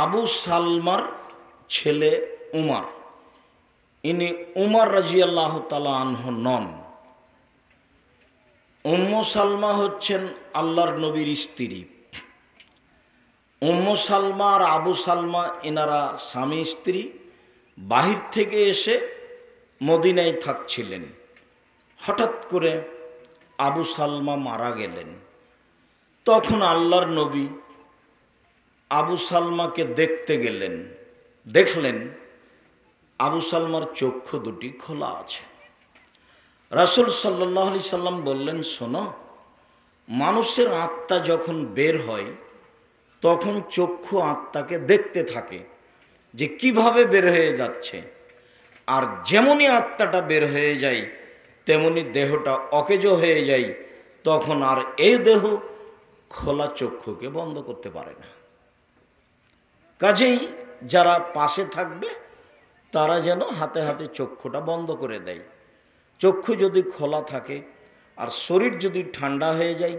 আবু সালমার ছেলে উমর, ইনি উমর রাদিয়াল্লাহু তাআলা আনহু নন। উম্মু সালমা হচ্ছেন আল্লাহর নবীর স্ত্রী। উম্মু সালমা আর আবু সালমা এনারা স্বামী স্ত্রী, বাহির থেকে এসে মদিনায় থাকছিলেন। হঠাৎ করে আবু সালমা মারা গেলেন। তখন আল্লাহর নবী আবু সালমাকে দেখতে গেলেন। দেখলেন আবু সালমার চক্ষু দুটি খোলা আছে। রাসূল সাল্লাল্লাহু আলাইহি সাল্লাম বললেন, শোনো, মানুষের আত্মা যখন বের হয় তখন চক্ষু আত্মাকে দেখতে থাকে যে কিভাবে বের হয়ে যাচ্ছে, আর যেমনই আত্মাটা বের হয়ে যায় তেমনি দেহটা অকেজো হয়ে যায়, তখন আর এই দেহ খোলা চক্ষুকে বন্ধ করতে পারে না। কাজেই যারা পাশে থাকবে তারা যেন হাতে হাতে চক্ষুটা বন্ধ করে দেয়। চক্ষু যদি খোলা থাকে আর শরীর যদি ঠান্ডা হয়ে যায়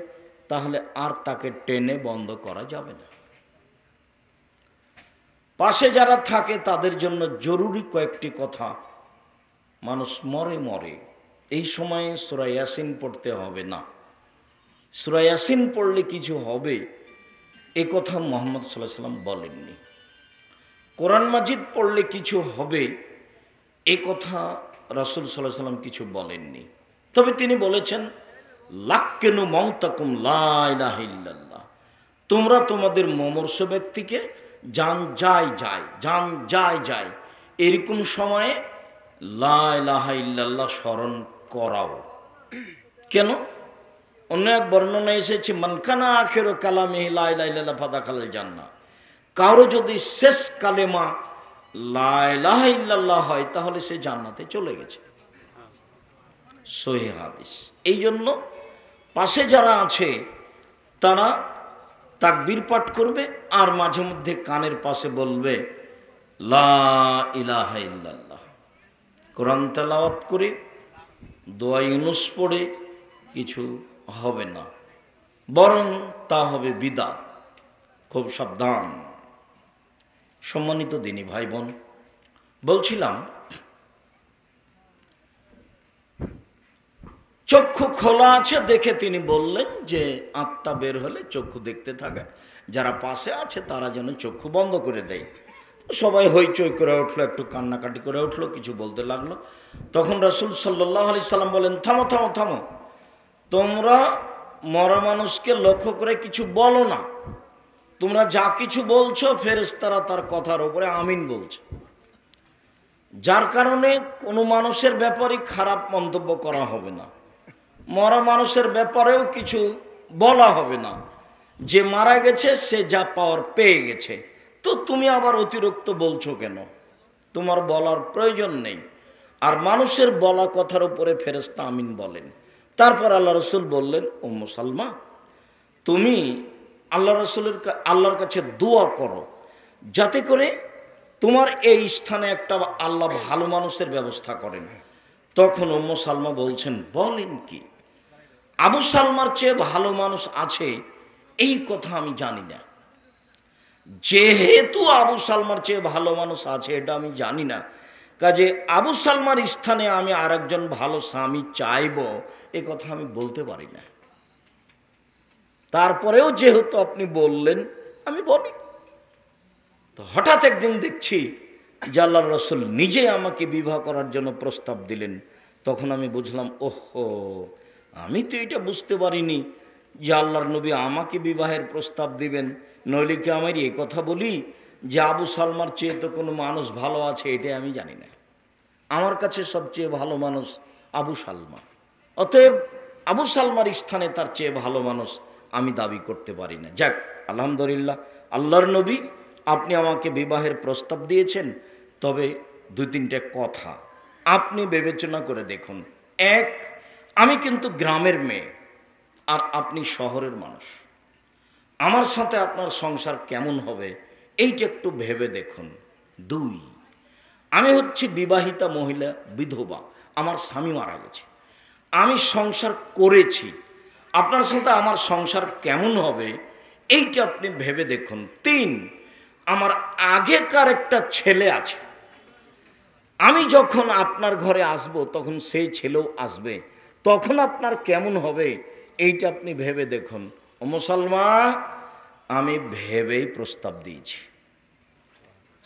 তাহলে আর তাকে টেনে বন্ধ করা যাবে না। পাশে যারা থাকে তাদের জন্য জরুরি কয়েকটি কথা। মানুষ মরে মরে, এই সময়ে সূরা ইয়াসিন পড়তে হবে না। সূরা ইয়াসিন পড়লে কিছু হবে এ কথা মুহাম্মদ সাল্লাল্লাহু আলাইহি ওয়াসাল্লাম বলেননি। কোরআন মাজিদ পড়লে কিছু হবে এ কথা রাসূল সাল্লাল্লাহু আলাইহি ওয়াসাল্লাম কিছু বলেননি। তবে তিনি বলেছেন, লাক্কিনু মাউতাকুম লা ইলাহা ইল্লাল্লাহ, তোমরা তোমাদের মমর্ষ ব্যক্তিকে জান যায় জান যায় এরকম সময়ে লা ইলাহা ইল্লাল্লাহ স্মরণ করাও। কেন? অন্য এক বর্ণনা এসেছে, মান কানা আখিরু কালামিহি লা ইলাহা ইল্লাল্লাহ ফাদাখালাল জান্নাহ, কারো যদি শেষ কালেমা লা ইলাহা ইল্লাল্লাহ হয় তাহলে সে জান্নাতে চলে গেছে। সহিহ হাদিস। এই জন্য পাশে যারা আছে তারা তাকবীর পাঠ করবে আর মাঝে মধ্যে কানের পাশে বলবে লা ইলাহা ইল্লাল্লাহ। কোরআন তেলাওয়াত করে দোয়া ইউনুস পড়ে কিছু হবে না, বরং তা হবে বিদআত। খুব সাবধান। সম্মানিত দিনী ভাই বোন, বলছিলাম চক্ষু খোলা আছে দেখে তিনি বললেন যে আত্মা বের হলে চক্ষু দেখতে থাকে, যারা পাশে আছে তারা যেন চক্ষু বন্ধ করে দেয়। সবাই হইচই করে উঠলো, একটু কান্নাকাটি করে উঠলো, কিছু বলতে লাগলো। তখন রাসূল সাল্লাল্লাহু আলাইহি সাল্লাম বলেন, থামো থামো থামো, তোমরা মরা মানুষকে লক্ষ্য করে কিছু বলো না। তোমরা যা কিছু বলছো ফেরেশতারা তার কথার উপরে আমিন বলছে, যার কারণে কোনো মানুষের ব্যাপারে খারাপ মন্তব্য করা হবে না, মরা মানুষের ব্যাপারেও কিছু বলা হবে না। যে মারা গেছে সে যা পাওয়ার পেয়ে গেছে, তো তুমি আবার অতিরিক্ত বলছো কেন? তোমার বলার প্রয়োজন নেই। আর মানুষের বলা কথার উপরে ফেরেশতা আমিন বলেন। তারপর আল্লাহ রসুল বললেন, উম্মু সালমা, তুমি আল্লাহর কাছে দোয়া করো যাতে করে তোমার এই স্থানে একটা আল্লাহ ভালো মানুষের ব্যবস্থা করেন। তখন উম্মু সালমা বলছেন, বলেন কি? আবু সালমার চেয়ে ভালো মানুষ আছে এই কথা আমি জানি না। যেহেতু আবু সালমার চেয়ে ভালো মানুষ আছে এটা আমি জানি না, কাজে আবু সালমার স্থানে আমি আরেকজন ভালো স্বামী চাইব এ কথা আমি বলতে পারি না। তারপরেও যেহেতু আপনি বললেন আমি বলি। তো হঠাৎ একদিন দেখছি যে আল্লাহর রাসূল নিজে আমাকে বিবাহ করার জন্য প্রস্তাব দিলেন। তখন আমি বুঝলাম, ওহো, আমি তো এটা বুঝতে পারিনি যে আল্লাহর নবী আমাকে বিবাহের প্রস্তাব দিবেন। নইলে কি আমি এই কথা বলি যে আবু সালমার চেয়ে তো কোনো মানুষ ভালো আছে, এটাই আমি জানি না। আমার কাছে সবচেয়ে ভালো মানুষ আবু সালমা। অতএব আবু সালমার স্থানে তার চেয়ে ভালো মানুষ আমি দাবি করতে পারি না। যাক, আলহামদুলিল্লাহ, আল্লাহর নবী আপনি আমাকে বিবাহের প্রস্তাব দিয়েছেন। তবে দুই তিনটে কথা আপনি বিবেচনা করে দেখুন। এক, আমি কিন্তু গ্রামের মেয়ে আর আপনি শহরের মানুষ, আমার সাথে আপনার সংসার কেমন হবে এইটা একটু ভেবে দেখুন। দুই, আমি হচ্ছি বিবাহিতা মহিলা, বিধবা, আমার স্বামী মারা গেছে, আমি সংসার করেছি, আপনার সাথে আমার সংসার কেমন হবে এইটা আপনি ভেবে দেখুন। তিন, আমার আগেকার একটা ছেলে আছে, আমি যখন আপনার ঘরে আসব তখন সেই ছেলেও আসবে, তখন আপনার কেমন হবে এইটা আপনি ভেবে দেখুন। ও মুসলমান, আমি ভেবেই প্রস্তাব দিয়েছি।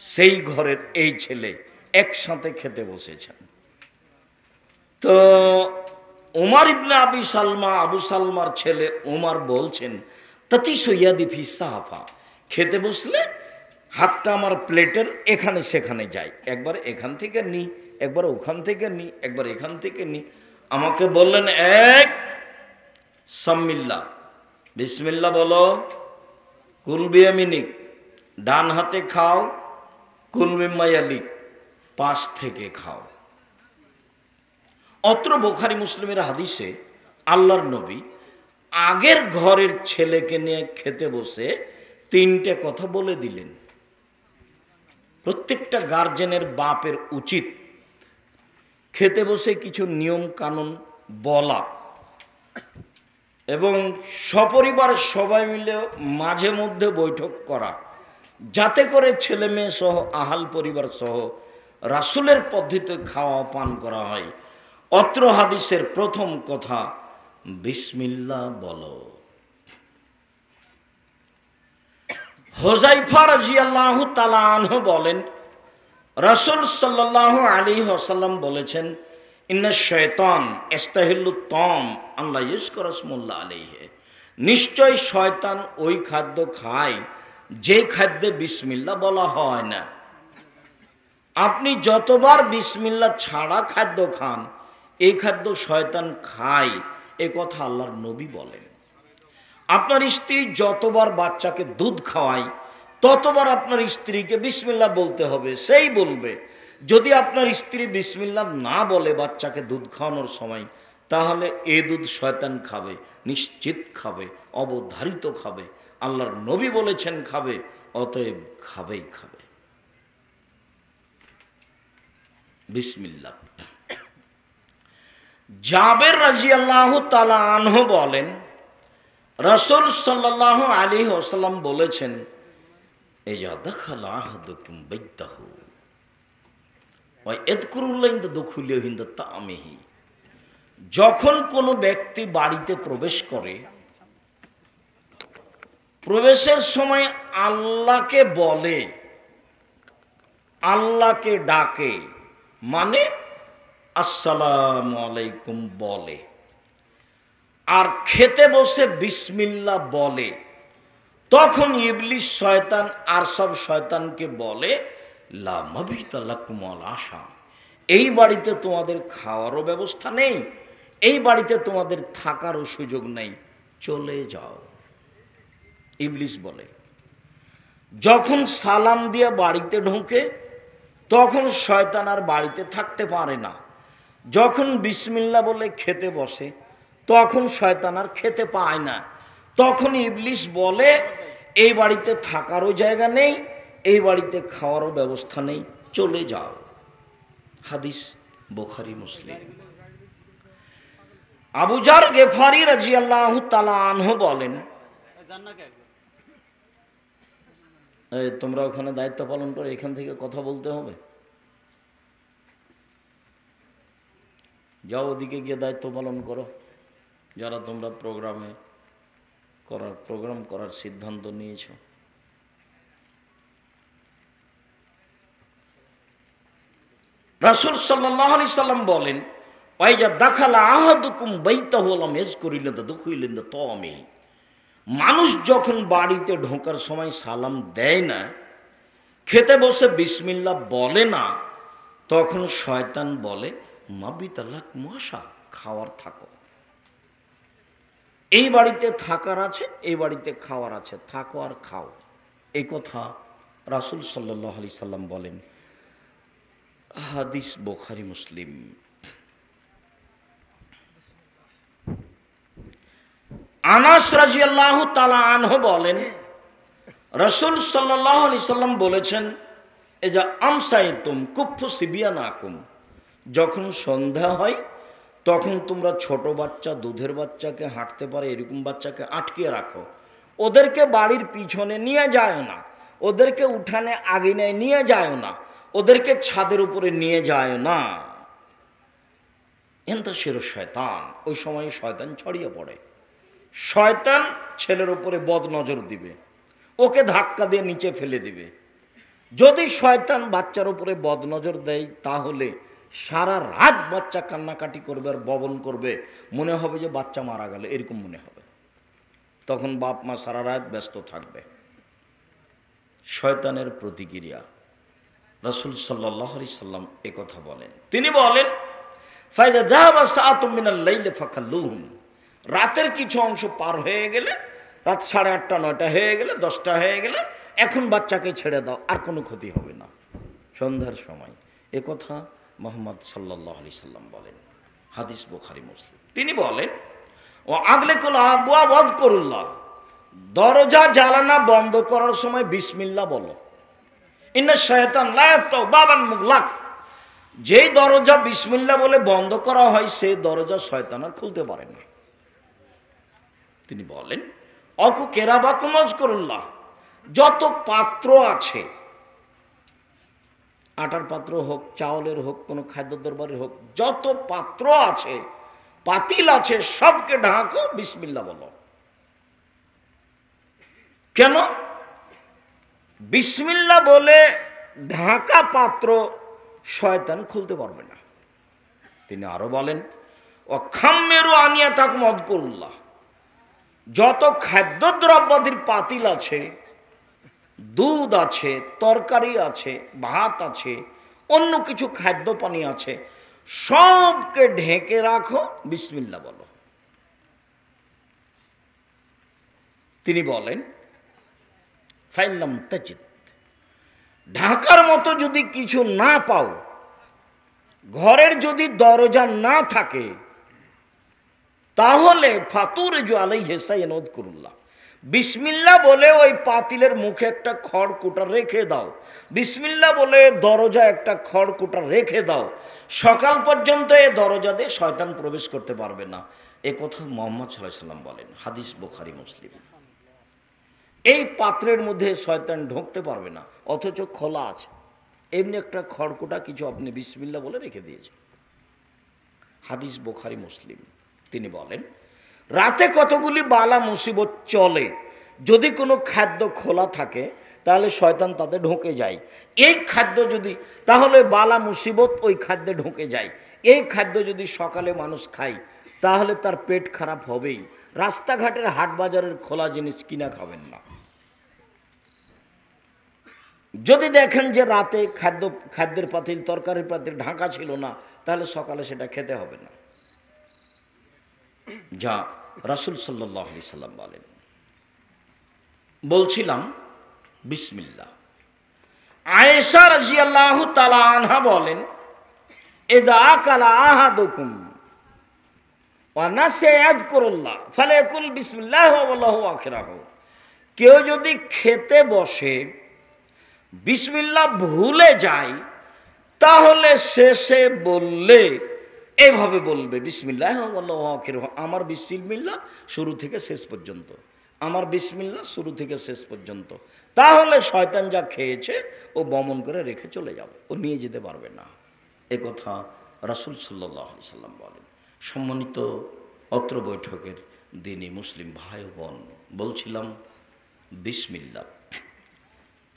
সেই ঘরের এই ছেলে একসাথে খেতে বসেছেন। তো উমার ইবনে আবু সালমার ছেলে উমার বলছেন, তাতি সৈয়াদি ফিসাহাফা, খেতে বসলে হাতটা আমার প্লেটের এখানে সেখানে যায়, একবার এখান থেকে নি, একবার ওখান থেকে নি, একবার এখান থেকে নি। আমাকে বললেন, এক সাম্মিল্লা, বিসমিল্লা বলো, কুলবিয়ামিনিক, ডান হাতে খাও, কুলবিমায়ালিক, পাশ থেকে খাও। অত্র বুখারী মুসলিমের হাদিসে আল্লাহর নবী আগের ঘরের ছেলেকে নিয়ে খেতে বসে তিনটে কথা বলে দিলেন। প্রত্যেকটা গার্জেনের বাপের উচিত খেতে বসে কিছু নিয়ম কানুন বলা এবং সপরিবার সবাই মিলে মাঝে মধ্যে বৈঠক করা, যাতে করে ছেলে মেয়ে সহ আহাল পরিবার সহ রাসূলের পদ্ধতিতে খাওয়া পান করা হয়। অত্র হাদিসের প্রথম কথা, বিসমিল্লাহ বলো। হুযায়ফা রাদিয়াল্লাহু তাআলা আনহু বলেন, রাসূল সাল্লাল্লাহু আলাইহি ওয়াসাল্লাম বলেছেন, ইন্না শাইতান ইস্তাহিল্লু তাম আল্লাহ ইযকুরা ইসমুল্লাহ আলাইহি, নিশ্চয় শয়তান ওই খাদ্য খায় যে খাদ্যে বিসমিল্লাহ বলা হয় না। আপনি যতবার বিসমিল্লাহ ছাড়া খাদ্য খান, এই খাদ্য শয়তান খায়, এ কথা আল্লাহর নবী বলেন। আপনার স্ত্রী যতবার বাচ্চাকে দুধ খাওয়ায়, ততবার আপনার স্ত্রীকে বিসমিল্লাহ বলতে হবে, সেই বলবে। যদি আপনার স্ত্রী বিসমিল্লাহ না বলে বাচ্চাকে দুধ খাওয়ানোর সময়, তাহলে এ দুধ শয়তান খাবে, নিশ্চিত খাবে, অবধারিত খাবে। আল্লাহর নবী বলেছেন খাবে, অতএব খাবেই খাবে। বিসমিল্লাহ। জাবের রাদিয়াল্লাহু তাআলা আনহু বলেন, রাসূল সাল্লাল্লাহু আলাইহি ওয়াসাল্লাম বলেছেন, ইযা দাখালা আহাদুকুম বাইতাহু ওয়া ইয়াযকুরুল্লাহ ইনদা দুখুলিহি ইনদা তাআমিহি, যখন কোনো ব্যক্তি বাড়িতে প্রবেশ করে, প্রবেশের সময় আল্লাহকে বলে, আল্লাহকে ডাকে, মানে আসসালামু আলাইকুম বলে, আর খেতে বসে বিসমিল্লাহ বলে, তখন ইবলিস শয়তান আর সব শয়তানকে বলে, লা মাবিতা লাকুম ওয়ালা আশা, এই বাড়িতে তোমাদের খাওয়ারও ব্যবস্থা নেই, এই বাড়িতে তোমাদের থাকারও সুযোগ নেই, চলে যাও। ইবলিস বলে। যখন সালাম দিয়ে বাড়িতে ঢোকে, তখন শয়তান আর বাড়িতে থাকতে পারে না। যখন বিসমিল্লাহ বলে খেতে বসে, তখন শয়তান আর খেতে পায় না। তখন ইবলিস বলে, এই বাড়িতে থাকারও জায়গা নেই, এই বাড়িতে খাওয়ারও ব্যবস্থা নেই, চলে যাও। হাদিস বুখারী মুসলিম। আবু যার গেফারি রাদিয়াল্লাহু তাআলা আনহু বলেন, তোমরা ওখানে দায়িত্ব পালন করে এখান থেকে কথা বলতে হবে, যাও ওদিকে গিয়ে দায়িত্ব পালন করো, যারা তোমরা প্রোগ্রাম করার সিদ্ধান্ত নিয়েছ। রাসূল সাল্লাল্লাহু আলাইহি সাল্লাম বলেন, ওয়াইজা দাখালা আহাদুকুম বাইতাহু লাম ইয়াযকুরিল্লাহ দুখুলিল্লাহ তাআমিহি, মানুষ যখন বাড়িতে ঢোকার সময় সালাম দেয় না, খেতে বসে বিসমিল্লাহ বলে না, তখন শয়তান বলে, মাবিতা লাকুম আশা, খাওয়ার থাকো, এই বাড়িতে থাকার আছে, এই বাড়িতে খাওয়ার আছে, থাকো আর খাও। এই কথা রাসূল সাল্লাল্লাহু আলাইহি সাল্লাম বলেন। হাদিস বুখারী মুসলিম। আনাস রাদিয়াল্লাহু তাআলা আনহু বলেন, রাসূল সাল্লাল্লাহু আলাইহি সাল্লাম বলেছেন, এজা আমসাইতুম কুফফু সিবিয়ানাকুম, যখন সন্ধ্যা হয় তখন তোমরা ছোট বাচ্চা, দুধের বাচ্চাকে হাঁটতে পারে এরকম বাচ্চাকে আটকিয়ে রাখো, ওদেরকে বাড়ির পিছনে নিয়ে যায় না, ওদেরকে উঠানে আঙিনায় নিয়ে যায় না, ওদেরকে ছাদের উপরে নিয়ে যায় না। এনতা শির শয়তান, ওই সময় শয়তান ছড়িয়ে পড়ে। শয়তান ছেলের উপরে বদ নজর দিবে, ওকে ধাক্কা দিয়ে নিচে ফেলে দিবে। যদি শয়তান বাচ্চার উপরে বদ নজর দেয় তাহলে সারা রাত বাচ্চা কান্নাকাটি করবে আর ববন করবে, মনে হবে যে বাচ্চা মারা গেল, এরকম মনে হবে। তখন বাপ মা সারা রাত ব্যস্ত থাকবে। শয়তানের প্রতিক্রিয়া, রাসূল সাল্লাল্লাহু আলাইহি সাল্লাম এ কথা বলেন। তিনি বলেন, ফাইদা যাহাবা সাআতুম মিনাল লাইলি ফাকাল্লুহুম, রাতের কিছু অংশ পার হয়ে গেলে, রাত 8:30 9টা হয়ে গেলে, 10টা হয়ে গেলে, এখন বাচ্চাকে ছেড়ে দাও, আর কোনো ক্ষতি হবে না। সন্ধ্যার সময় এ কথা মুহাম্মদ সাল্লাল্লাহু আলাইহি সাল্লাম বলেন, হাদিস বুখারী মুসলিম। তিনি বলেন, ও আগলিকুল আবওয়াব ওয়াযকুরুল্লাহ, দরজা জানালা বন্ধ করার সময় বিসমিল্লাহ বলো। ইন্না শায়তান লা ইয়াফতাহু বাবান মুগলাক, যেই দরজা বিসমিল্লাহ বলে বন্ধ করা হয় সেই দরজা শয়তান আর খুলতে পারে না। তিনি বলেন, অকু কেরাবাকুম ওয়াযকুরুল্লাহ, যত পাত্র আছে, আটার পাত্র হোক, চাউলের হোক, কোনো খাদ্য দরবারের হোক, যত পাত্র আছে, পাতিল আছে, সবকে ঢাকো, বিসমিল্লাহ বলো। কেন? বিসমিল্লাহ বলে ঢাকা পাত্র শয়তান খুলতে পারবে না। তিনি আরো বলেন, ও খাম্মেরু আনিয়াতাকুম ওয়াযকুরুল্লাহ, যত খাদ্যদ্রব্যাদির পাতিল আছে, দুধ আছে, তরকারি আছে, ভাত আছে, অন্য কিছু খাদ্য পানি আছে, সবকে ঢেকে রাখো, বিসমিল্লাহ বলো। তিনি বলেন, ফাইল্লাম তাজিদ, ঢাকার মতো যদি কিছু না পাও, ঘরের যদি দরজা না থাকে, তাহলে ফাতুরজু আলাইহি সাইয়্যিন ওয়াযকুরুল্লাহ, বিসমিল্লাহ বলে ওই পাতিলের মুখে একটা খড়কুটা রেখে দাও, বিসমিল্লাহ বলে দরজা একটা খড়কুটা রেখে দাও, সকাল পর্যন্ত এই দরজা দিয়ে শয়তান প্রবেশ করতে পারবে না। এ কথা মুহাম্মদ সাল্লাল্লাহু আলাইহি সাল্লাম বলেন, হাদিস বুখারী মুসলিম। এই পাত্রের মধ্যে শয়তান ঢুকতে পারবে না, অথচ খোলা আছে, এমনি একটা খড়কুটা কিছু আপনি বিসমিল্লাহ বলে রেখে দিয়েছেন। হাদিস বুখারী মুসলিম। তিনি বলেন, রাতে কতগুলি বালা মুসিবত চলে, যদি কোনো খাদ্য খোলা থাকে তাহলে শয়তান তাতে ঢুকে যায়। এই খাদ্য যদি, তাহলে বালা মুসিবত ওই খাদ্যে ঢুকে যায়। এই খাদ্য যদি সকালে মানুষ খায় তাহলে তার পেট খারাপ হবেই। রাস্তাঘাটের হাট বাজারের খোলা জিনিস কিনা খাবেন না। যদি দেখেন যে রাতে খাদ্যের পাতিল, তরকারির পাতিল ঢাকা ছিল না, তাহলে সকালে সেটা খেতে হবে না। যা রাসূল সাল্লাল্লাহু আলাইহি সাল্লাম বলেন। বলছিলাম বিসমিল্লাহ। আয়েশা রাদিয়াল্লাহু তাআলা আনহা বলেন, ইযা আকালা আহাদুকুম ওয়া নাসিয়া ইয়াযকুরুল্লাহ ফালায়াকুল বিসমিল্লাহ ওয়াল্লাহু আখিরাহু, কেউ যদি খেতে বসে বিসমিল্লাহ ভুলে যায় তাহলে শেষে বললে এইভাবে বলবে, বিসমিল্লাহ ওয়াল্লাহু আখিরাহু, আমার বিসমিল্লাহ শুরু থেকে শেষ পর্যন্ত, আমার বিসমিল্লাহ শুরু থেকে শেষ পর্যন্ত। তাহলে শয়তান যা খেয়েছে ও বমন করে রেখে চলে যাবে, ও নিয়ে যেতে পারবে না। এ কথা রাসূল সাল্লাল্লাহু আলাইহি সাল্লাম বলেন। সম্মানিত অত্র বৈঠকের দিনই মুসলিম ভাই বোন, বলছিলাম বিসমিল্লাহ।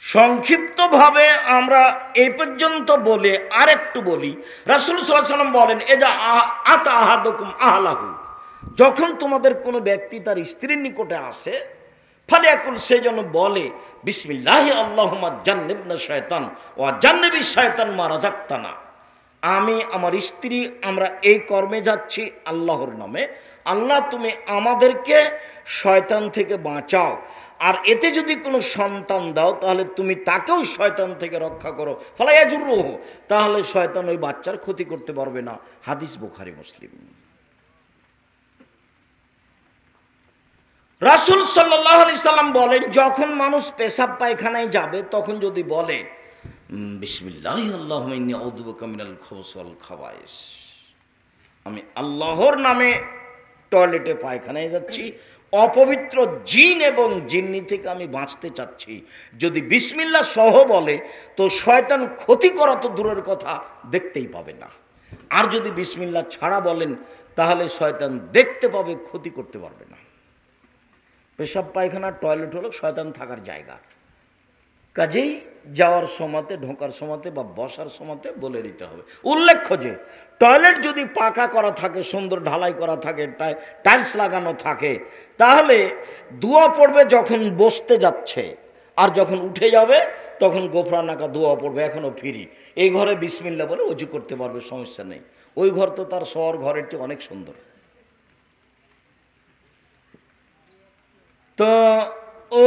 সংক্ষিপ্তভাবে আমরা এই পর্যন্ত বলে আরেকটু বলি। রাসূল সাল্লাল্লাহু আলাইহি সাল্লাম বলেন, এজা আতা আহাদুকুম আহলাহু, যখন তোমাদের কোনো ব্যক্তি তার স্ত্রীর নিকটে আসে, ফালিয়াকুল, সে যেন বলে, বিসমিল্লাহি আল্লাহুম্মা জান্নিবনা শায়তান ওয়া জান্নিবিশ শায়তান মা রাযাকতানা, আমি আমার স্ত্রী আমরা এই কর্মে যাচ্ছি আল্লাহর নামে, আল্লাহ তুমি আমাদেরকে শয়তান থেকে বাঁচাও, আর এতে যদি কোনো সন্তান দাও তাহলে তুমি তাকেও শয়তান থেকে রক্ষা করো, ফালা ইয়াজুরুহু, তাহলে শয়তান ওই বাচ্চার ক্ষতি করতে পারবে না। হাদিস বুখারী মুসলিম। রাসূল সাল্লাল্লাহু আলাইহি সাল্লাম বলেন, যখন মানুষ পেশাব পায়খানায় যাবে তখন যদি বলে, বিসমিল্লাহি আল্লাহুম্মা ইন্নী আউযু বিকা মিনাল খুবুসি ওয়াল খাবায়েস, আমি আল্লাহর নামে টয়লেটে পায়খানায় যাচ্ছি, অপবিত্র জিন এবং জিন্নি থেকে আমি বাঁচতে চাচ্ছি, যদি বিসমিল্লাহ সহ বলে তো শয়তান ক্ষতি করা তো দূরের কথা, দেখতেই পাবে না। আর যদি বিসমিল্লাহ ছাড়া বলেন তাহলে শয়তান দেখতে পাবে, ক্ষতি করতে পারবে না। পেশাব পায়খানা টয়লেট হলো শয়তান থাকার জায়গা, কাজেই যাওয়ার সময়তে, ঢোকার সময়তে বা বসার সময়তে বলে দিতে হবে। উল্লেখ্য যে টয়লেট যদি পাকা করা থাকে, সুন্দর ঢালাই করা থাকে, টাইলস লাগানো থাকে, তাহলে দোয়া পড়বে যখন বসতে যাচ্ছে, আর যখন উঠে যাবে তখন গোফরানাকা দোয়া পড়বে, এখনও ফ্রি। এই ঘরে বিসমিল্লাহ বলে অজু করতে পারবে, সমস্যা নেই। ওই ঘর তো তার শহর ঘরের চেয়ে অনেক সুন্দর। তো ও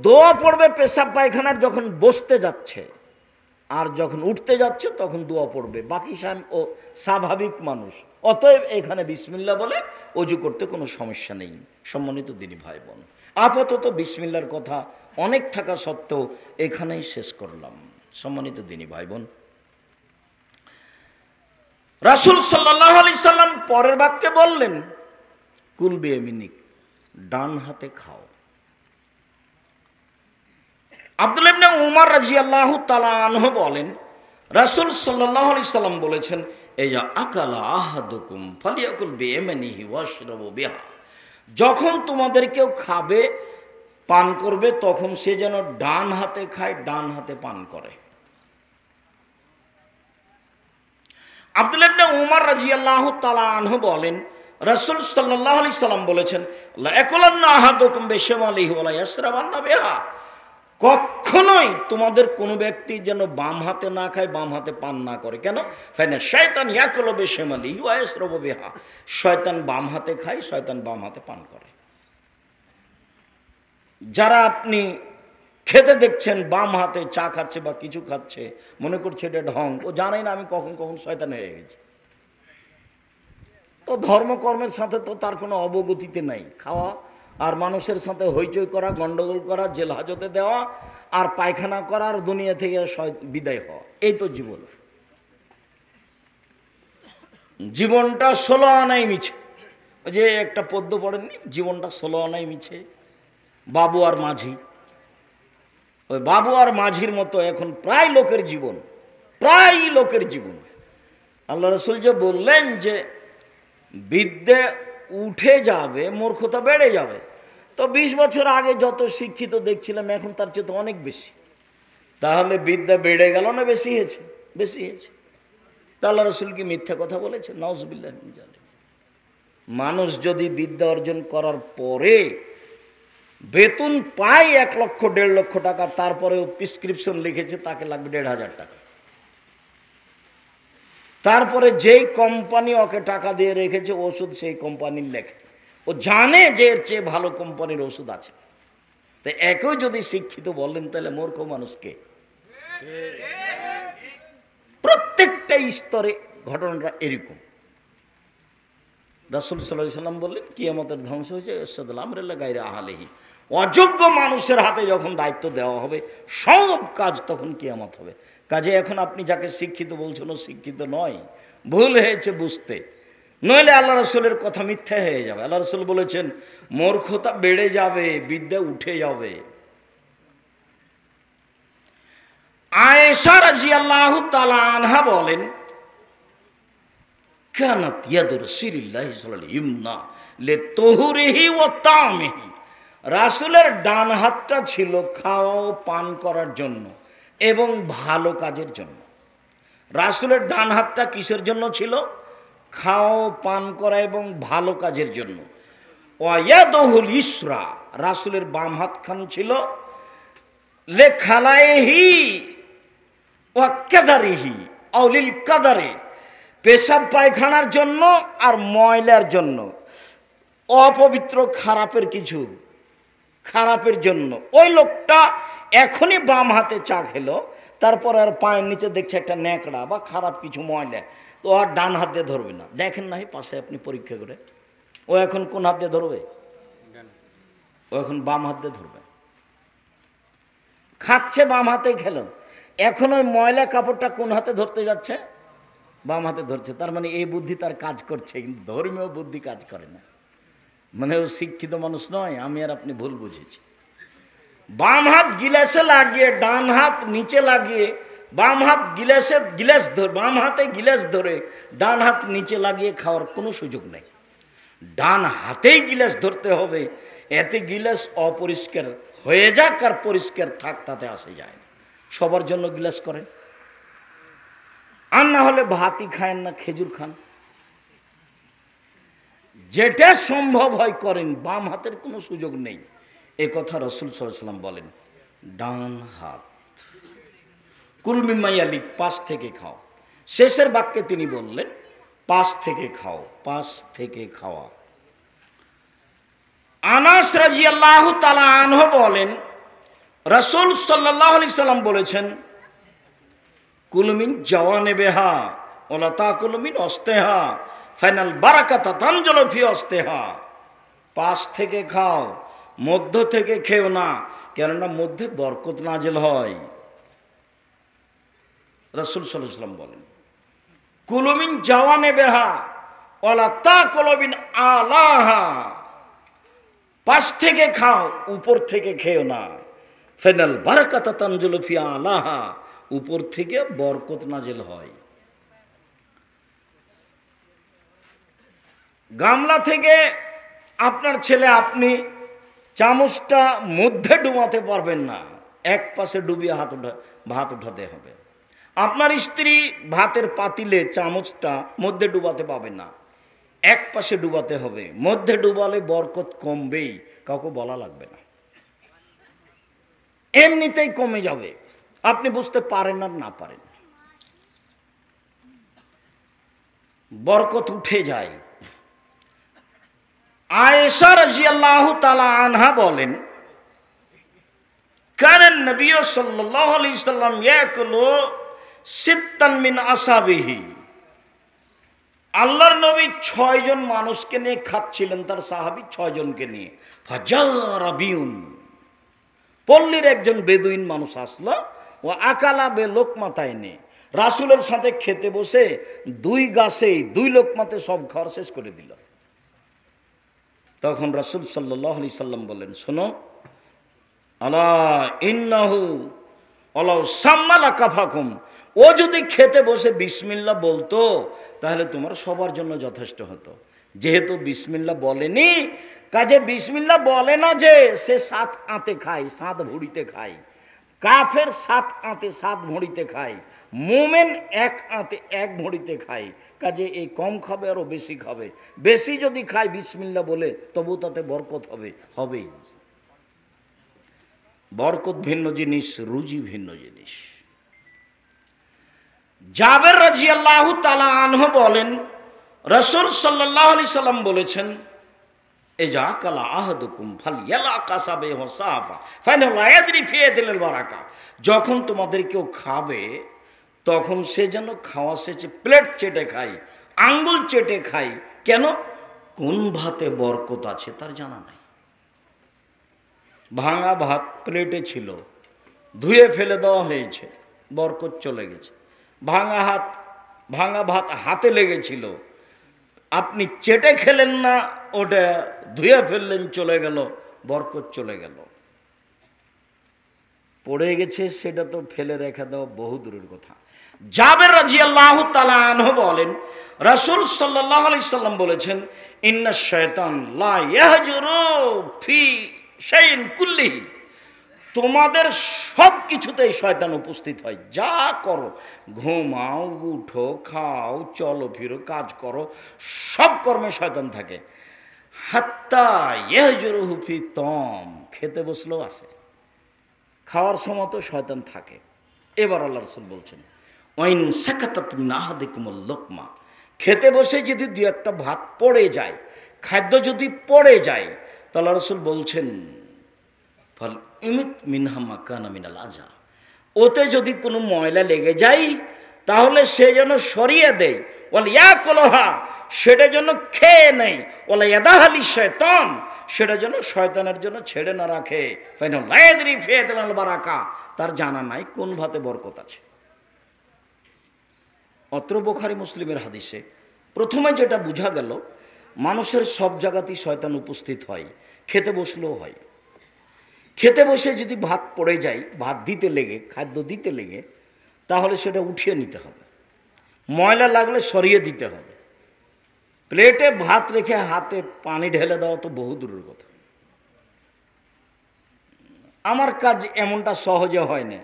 দোয়া পড়বে পেশাব পায়খানার যখন বসতে যাচ্ছে, আর যখন উঠতে যাচ্ছে তখন দোয়া পড়বে। বাকি ও স্বাভাবিক মানুষ, অতএব এখানে বিসমিল্লাহ বলে অজু করতে কোনো সমস্যা নেই। সম্মানিত দিনী ভাই বোন, আপাতত বিসমিল্লাহর কথা অনেক থাকা সত্ত্বেও এখানেই শেষ করলাম। সম্মানিত দিনী ভাই বোন, রাসূল সাল্লাল্লাহু আলাইহি সাল্লাম পরের বাক্যে বললেন, কুল বিয়ামিনিক, ডান হাতে খাও। আব্দুল্লাহ ইবনে উমর রাদিয়াল্লাহু তাআলা আনহু বলেন, রাসূল সাল্লাল্লাহু আলাইহি সাল্লাম বলেছেন, ইয়া আকালা আহাদুকুম ফালিয়াকুল বিয়ামিনিহি ওয়াশরাবু বিহা। যখন তোমাদের কেউ খাবে, পান করবে, তখন সে যেন ডান হাতে খায়, ডান হাতে পান করে। আব্দুল্লাহ ইবনে উমর রাদিয়াল্লাহু তাআলা আনহু বলেন, রাসূল সাল্লাল্লাহু আলাইহি সাল্লাম বলেছেন, লা ইয়াকুলান্না আহাদুকুম বিশিমালিহি ওয়া লা ইয়াশরাবান্না বিহা। কখনোই তোমাদের কোনো ব্যক্তি যেন বাম হাতে না খায়, বাম হাতে পান না করে। কেন? ফাইনা শায়তান ইয়াকুলু বিশিমালিহি ওয়া ইয়াশরাবু বিহা। শয়তান বাম হাতে খায়, শয়তান বাম হাতে পান করে। যারা আপনি খেতে দেখছেন বাম হাতে চা খাচ্ছে বা কিছু খাচ্ছে, মনে করছে এটা ঢং, ও জানেই না আমি কখন কখন শয়তান হয়ে গেছি। তো ধর্মকর্মের সাথে তো তার কোনো অবগতিতে নাই। খাওয়া আর মানুষের সাথে হইচই করা, গন্ডগোল করা, জেল হাজতে দেওয়া, আর পায়খানা করার, দুনিয়া থেকে বিদায় হওয়া, এই তো জীবন। জীবনটা 16 আনাই মিছে। ওই যে একটা পদ্য পড়েননি, জীবনটা 16 আনাই মিছে, বাবু আর মাঝি। ওই বাবু আর মাঝির মতো এখন প্রায় লোকের জীবন, প্রায় লোকের জীবন। আল্লাহ রাসূল যে বললেন যে বিদ্যে উঠে যাবে, মূর্খতা বেড়ে যাবে, তো 20 বছর আগে যত শিক্ষিত দেখছিলাম এখন তার চেয়ে তো অনেক বেশি। তাহলে বিদ্যা বেড়ে গেল না বেশি হয়েছে? বেশি হয়েছে। তা আল্লাহ রাসূল কি মিথ্যা কথা বলেছে? নাউজুবিল্লাহ মিন যালিক। মানুষ যদি বিদ্যা অর্জন করার পরে বেতন পায় 1 লক্ষ 1.5 লক্ষ টাকা, তারপরেও প্রেসক্রিপশন লিখেছে তাকে লাগবে 1.5 টাকা, তারপরে যেই কোম্পানি ওকে টাকা দিয়ে রেখেছে ওষুধ সেই কোম্পানির লেখে, ও জানে যে এর চেয়ে ভালো কোম্পানির ওষুধ আছে। তো একই যদি শিক্ষিত বলেন, তাহলে মূর্খ মানুষকে প্রত্যেকটা স্তরে ঘটনাটা এরকম। রাসূল সাল্লাল্লাহু আলাইহি সাল্লাম বললেন, কিয়ামতের ধ্বংস হয়েছে ইসসাদুল আমরিল্লা গায়রা আহলিহি। অযোগ্য মানুষের হাতে যখন দায়িত্ব দেওয়া হবে, সব কাজ তখন কিয়ামত হবে। কাজে এখন আপনি যাকে শিক্ষিত বলছেন ও শিক্ষিত নয়, ভুল হয়েছে বুঝতে, নইলে আল্লাহ রাসূলের কথা মিথ্যা হয়ে যাবে। আল্লাহ রাসূল বলেছেন, মূর্খতা বেড়ে যাবে, বিদ্যা উঠে যাবে। আয়েশা রাদিয়াল্লাহু তাআলা আনহা বলেন, কানাত ইয়াদু রাসূলিল্লাহি সাল্লাল্লাহু আলাইহি ইমনা লিতুহুরিহি ওয়া তামিহি। রাসূলের ডান হাতটা ছিল খাওয়া ও পান করার জন্য এবং ভালো কাজের জন্য। রাসূলের ডান হাতটা কিসের জন্য ছিল? খাওয়া ও পান করা এবং ভালো কাজের জন্য। ওয়া ইয়াদুহুল ইসরা, রাসূলের বাম হাতখান ছিল লেখালাইহি ওয়া কাদারিহি আও লিল কাদারি, পেশাব পায়খানার জন্য আর ময়লার জন্য, অপবিত্র খারাপের কিছু খারাপের জন্য। ওই লোকটা এখনই বাম হাতে চা খেলো, তারপর আর পায়ের নিচে দেখছে একটা ন্যাকড়া বা খারাপ কিছু ময়লা, তো আর ডান হাত দিয়ে ধরবে না। দেখেন না পাশে আপনি পরীক্ষা করে, ও এখন কোন হাত দিয়ে ধরবে? ও এখন বাম হাত দিয়ে ধরবে। খাচ্ছে বাম হাতেই খেলো, এখন ওই ময়লা কাপড়টা কোন হাতে ধরতে যাচ্ছে? বাম হাতে ধরছে। তার মানে এই বুদ্ধি তার কাজ করছে, কিন্তু ধর্মীয় বুদ্ধি কাজ করে না। মানে ও শিক্ষিত মানুষ নয়, আমি আর আপনি ভুল বুঝেছি। বাম হাত গিলাসে লাগিয়ে ডান হাত নিচে লাগিয়ে, বাম হাত গিলাস ধরে, বাম হাতে গিলাস ধরে ডান হাত নিচে লাগিয়ে খাওয়ার কোনো সুযোগ নেই। ডান হাতেই গিলাস ধরতে হবে, এতে গিলাস অপরিষ্কার হয়ে যাক আর পরিষ্কার থাক তাতে আসে যায় না। সবার জন্য গিলাস করেন, আর না হলে ভাতই খায়েন না, খেজুর খান, যেটা সম্ভব হয় করেন। বাম হাতের কোনো সুযোগ নেই, এ কথা রাসূল সাল্লাল্লাহু আলাইহি ওয়াসাল্লাম বলেন। ডান হাত কুল মিম্মা ইয়ালিক, পাশ থেকে খাও। শেষের বাক্যে তিনি বললেন পাশ থেকে খাও, পাশ থেকে খাওয়া। আনাস রাদিয়াল্লাহু তাআলা আনহু বলেন, রাসূল সাল্লাল্লাহু আলাইহি সাল্লাম বলেছেন, কুল মিন জাওয়ানিবিহা ওয়ালা তাকুল মিন ওয়াসতিহা ফাইনাল বারাকাতা তানজুলু ফি ওয়াসতিহা। পাশ থেকে খাও, মধ্য থেকে খেও না, কেননা মধ্যে বরকত নাজিল হয়। রাসূল সাল্লাল্লাহু আলাইহি সাল্লাম বলেন, কুলু মিন জাওয়ানিবিহা ওয়ালা তাকুল মিন আলাহা। পাশ থেকে খাও, উপর থেকে খেও না। ফাইনাল বারাকাতা তানজুলু ফি আলাহা, উপর থেকে বরকত নাজিল হয়। গামলা থেকে আপনার ছেলে, আপনি চামচটা মধ্যে ডুবাতে পারবেন না, এক পাশে ডুবিয়ে ভাত উঠাতে হবে। আপনার স্ত্রী ভাতের পাতিলে চামচটা মধ্যে ডুবাতে পাবেন না, এক পাশে ডুবাতে হবে। মধ্যে ডুবালে বরকত কমবেই, কাউকে বলা লাগবে না, এমনিতেই কমে যাবে, আপনি বুঝতে পারেন আর না পারেন, বরকত উঠে যায়। আয়েশা রাদিয়াল্লাহু তাআলা আনহা বলেন, কানা নবী সাল্লাল্লাহু আলাইহি সাল্লাম ইয়াকুলু সিত্তান মিন আসহাবিহি। আল্লাহর নবী 6 জন মানুষকে নিয়ে খাচ্ছিলেন, তার সাহাবী 6 জনকে নিয়ে। ফাজারাবিউন, পল্লীর একজন বেদুইন মানুষ আসলো, ও আকালা বে লোকমাতাইনে, রাসূলের সাথে খেতে বসে 2 গাছে 2 লোকমাতে সব খাওয়া শেষ করে দিল। তখন রাসূল সাল্লাল্লাহু আলাইহি সাল্লাম বলেন, শোনো, আলা ইন্নাহু আলাউ সাম্মালা কাফাকুম, ও যদি খেতে বসে বিসমিল্লাহ বলতো তাহলে তোমার সবার জন্য যথেষ্ট হতো। যেহেতু বিসমিল্লাহ বলেনি, কাজে বিসমিল্লাহ বলে না যে সে 7 আঁতে খায়, 7 ভুঁড়িতে খায়। কাফের 7 আঁতে 7 ভুঁড়িতে খায়, মুমিন 1 আঁতে 1 ভুঁড়িতে খায়। কাজে এই কম খাবে আরও বেশি খাবে, বেশি যদি খায় বিসমিল্লাহ বলে তবু তাতে বরকত হবেই। বরকত ভিন্ন জিনিস, রুজি ভিন্ন জিনিস। জাবের রাদিয়াল্লাহু তাআলা আনহু বলেন, রাসূল সাল্লাল্লাহু আলাইহি সাল্লাম বলেছেন, ইজা কালা আহাদুকুম ফালইয়ালা কাসাবে ওয়াসাফা ফাইনা লা ইয়াদরি ফি ইয়াদিল বারাকা। যখন তোমাদের কেউ খাবে তখন সে যেন খাওয়া শেষে প্লেট চেটে খায়, আঙ্গুল চেটে খায়। কেন? কোন ভাতে বরকত আছে তার জানা নাই। ভাঙা ভাত প্লেটে ছিল, ধুয়ে ফেলে দেওয়া হয়েছে, বরকত চলে গেছে। ভাঙা ভাত হাতে লেগেছিল, আপনি চেটে খেলেন না, ওটা ধুয়ে ফেললেন, চলে গেল, বরকত চলে গেল। পড়ে গেছে সেটা তো ফেলে রেখে দেওয়া বহু দূরের কথা। জাবের রাদিয়াল্লাহু তাআলা আনহু বলেন, রাসূল সাল্লাল্লাহু আলাইহি সাল্লাম বলেছেন, ইন্না শায়তান লা ইয়াহজুরু ফি শাইইন কুল্লিহি, তোমাদের সব কিছুতেই শয়তান উপস্থিত হয়। যা করো, ঘুমাও, উঠো, খাও, চলো ফিরো, কাজ করো, সব কর্মে শয়তান থাকে। হাত্তা ইয়াহজুরুহু ফি তম, খেতে বসলেও আসে, খাওয়ার সময় তো শয়তান থাকে। এবার আল্লাহ রাসূল বলছেন, ওয়াইন সাকাতাত মিন আহাদিকুমুল লুকমা, খেতে বসে যদি 2-1টা ভাত পড়ে যায়, খাদ্য যদি পড়ে যায়, তাহলে রাসূল বলছেন, ফল ইমিত মিনহা মাকানা মিনাল আজা, ওতে যদি কোনো ময়লা লেগে যায় তাহলে সে যেন সরিয়ে দেয়। ওয়াল ইয়াকুলহা, সেটা যেন খেয়ে নেই। ওয়ালা ইয়াদাহালি শয়তান, সেটা যেন শয়তানের জন্য ছেড়ে না রাখে। ফাইনা লা ইয়াদরি ফি ইয়াদিল বারাকা, তার জানা নাই কোন ভাতে বরকত আছে। অত্র বুখারী মুসলিমের হাদিসে প্রথমে যেটা বোঝা গেল, মানুষের সব জায়গাতেই শয়তান উপস্থিত হয়, খেতে বসলেও হয়। খেতে বসে যদি ভাত পড়ে যায়, ভাত দিতে লেগে, খাদ্য দিতে লেগে, তাহলে সেটা উঠিয়ে নিতে হবে। ময়লা লাগলে সরিয়ে দিতে হবে। প্লেটে ভাত রেখে হাতে পানি ঢেলে দেওয়া তো বহু দূরের কথা। আমার কাজ এমনটা সহজে হয় না।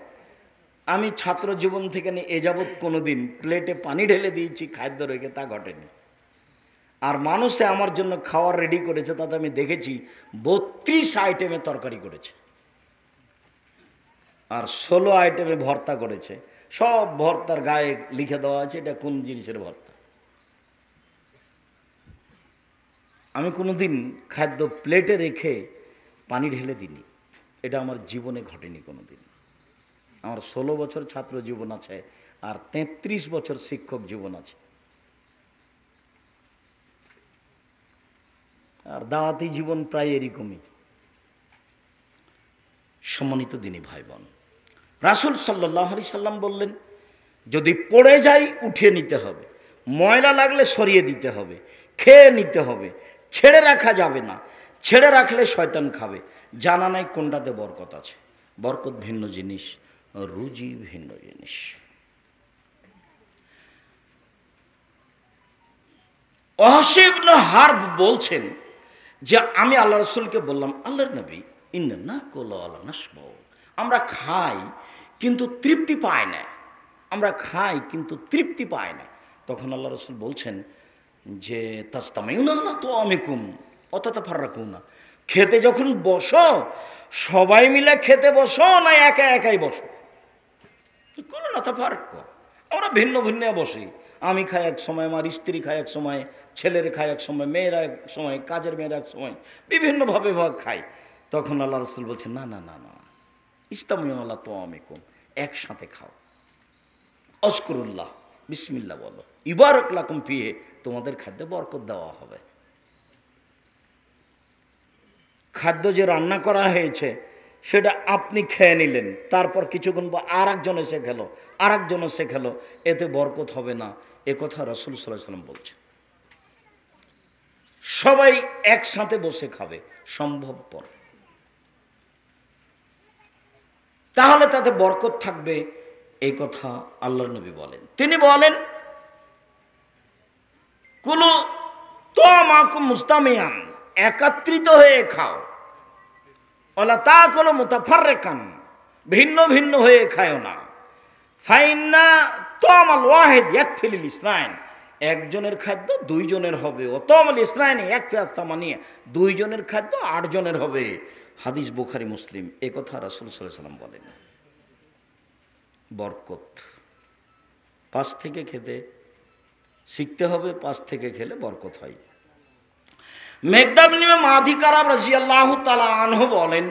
আমি ছাত্র জীবন থেকে নিয়ে এ যাবৎ কোনোদিন প্লেটে পানি ঢেলে দিয়েছি খাদ্য রেখে, তা ঘটেনি। আর মানুষে আমার জন্য খাওয়ার রেডি করেছে, তাতে আমি দেখেছি 32 আইটেমে তরকারি করেছে আর 16 আইটেমে ভর্তা করেছে। সব ভর্তার গায়ে লিখে দেওয়া আছে এটা কোন জিনিসের ভর্তা। আমি কোনোদিন খাদ্য প্লেটে রেখে পানি ঢেলে দিইনি, এটা আমার জীবনে ঘটেনি কোনোদিন। আমার 16 বছর ছাত্র জীবন আছে আর 33 বছর শিক্ষক জীবন আছে। আর দাওয়াতি জীবন প্রায় এরকমই। সম্মানিত দিনী ভাই বোন, রাসূল সাল্লাল্লাহু আলাইহি সাল্লাম বললেন, যদি পড়ে যাই উঠিয়ে নিতে হবে, ময়লা লাগলে সরিয়ে দিতে হবে, খেয়ে নিতে হবে, ছেড়ে রাখা যাবে না। ছেড়ে রাখলে শয়তান খাবে। জানা নাই কোনটাতে বরকত আছে। বরকত ভিন্ন জিনিস, রুজি ভিন্ন জিনিস। ওয়াসিব ইবনে হারব বলছেন যে আমি আল্লাহ রাসূলকে বললাম, আল্লাহর নবী, ইন্না নাকুলু ওয়ালা নাশবাউ, আমরা খাই কিন্তু তৃপ্তি পাই না, আমরা খাই কিন্তু তৃপ্তি পাই না। তখন আল্লাহ রাসূল বলছেন যে তাসতামিউনা আলা তুআমিকুম ওয়া তাতাফাররাকুনা, খেতে যখন বসো সবাই মিলে খেতে বসো না একা একাই বসো? কোনো না তাফাররাক, আমরা ভিন্ন ভিন্ন বসি। আমি খাই এক সময়, আমার স্ত্রী খায় এক সময়, ছেলের খায় এক সময়, মেয়েরা এক সময়, কাজের মেয়েরা এক সময়, বিভিন্নভাবে খাই। তখন আল্লাহ রাসূল বলছেন, না না না না, ইস্তামিউ আলা তুআমিকুম, একসাথে খাও। আযকুরুল্লাহ, বিসমিল্লাহ বলো, ইবারাক লাকুম ফিহি, তোমাদের খাদ্যে বরকত দেওয়া হবে। খাদ্য যে রান্না করা হয়েছে সেটা আপনি খেয়ে নিলেন, তারপর কিছুক্ষণ পর আর একজন এসে খেলো, আর একজন এসে খেলো, এতে বরকত হবে না, এ কথা রাসূল সাল্লাল্লাহু আলাইহি ওয়াসাল্লাম বলছেন। সবাই একসাথে বসে খাবে সম্ভবপর, তাহলে তাতে বরকত থাকবে, এই কথা আল্লাহর নবী বলেন। তিনি বলেন, কুলু তুআমাকুম মুস্তামিয়ান, একত্রিত হয়ে খাও, ওয়ালা তাকুলু মুতাফাররিকান, ভিন্ন ভিন্ন হয়ে খায়ও না। ফাইন্না তুআমাল ওয়াহিদ ইয়াকফি লিল ইসনাইন, একজনের খাদ্য দুইজনের হবে। ও তুআমাল ইসনাইন ইয়াকফি আত-তামানিয়া, দুইজনের খাদ্য 8 জনের হবে। হাদিস বুখারী মুসলিম। এই কথা রাসূল সাল্লাল্লাহু আলাইহি ওয়াসাল্লাম বলেন। বরকত 5 থেকে খেতে শিখতে হবে, 5 থেকে খেলে বরকত হয়। মেকদাদ ইবনে মাদি কারাব রাদিয়াল্লাহু তাআলা আনহু বলেন,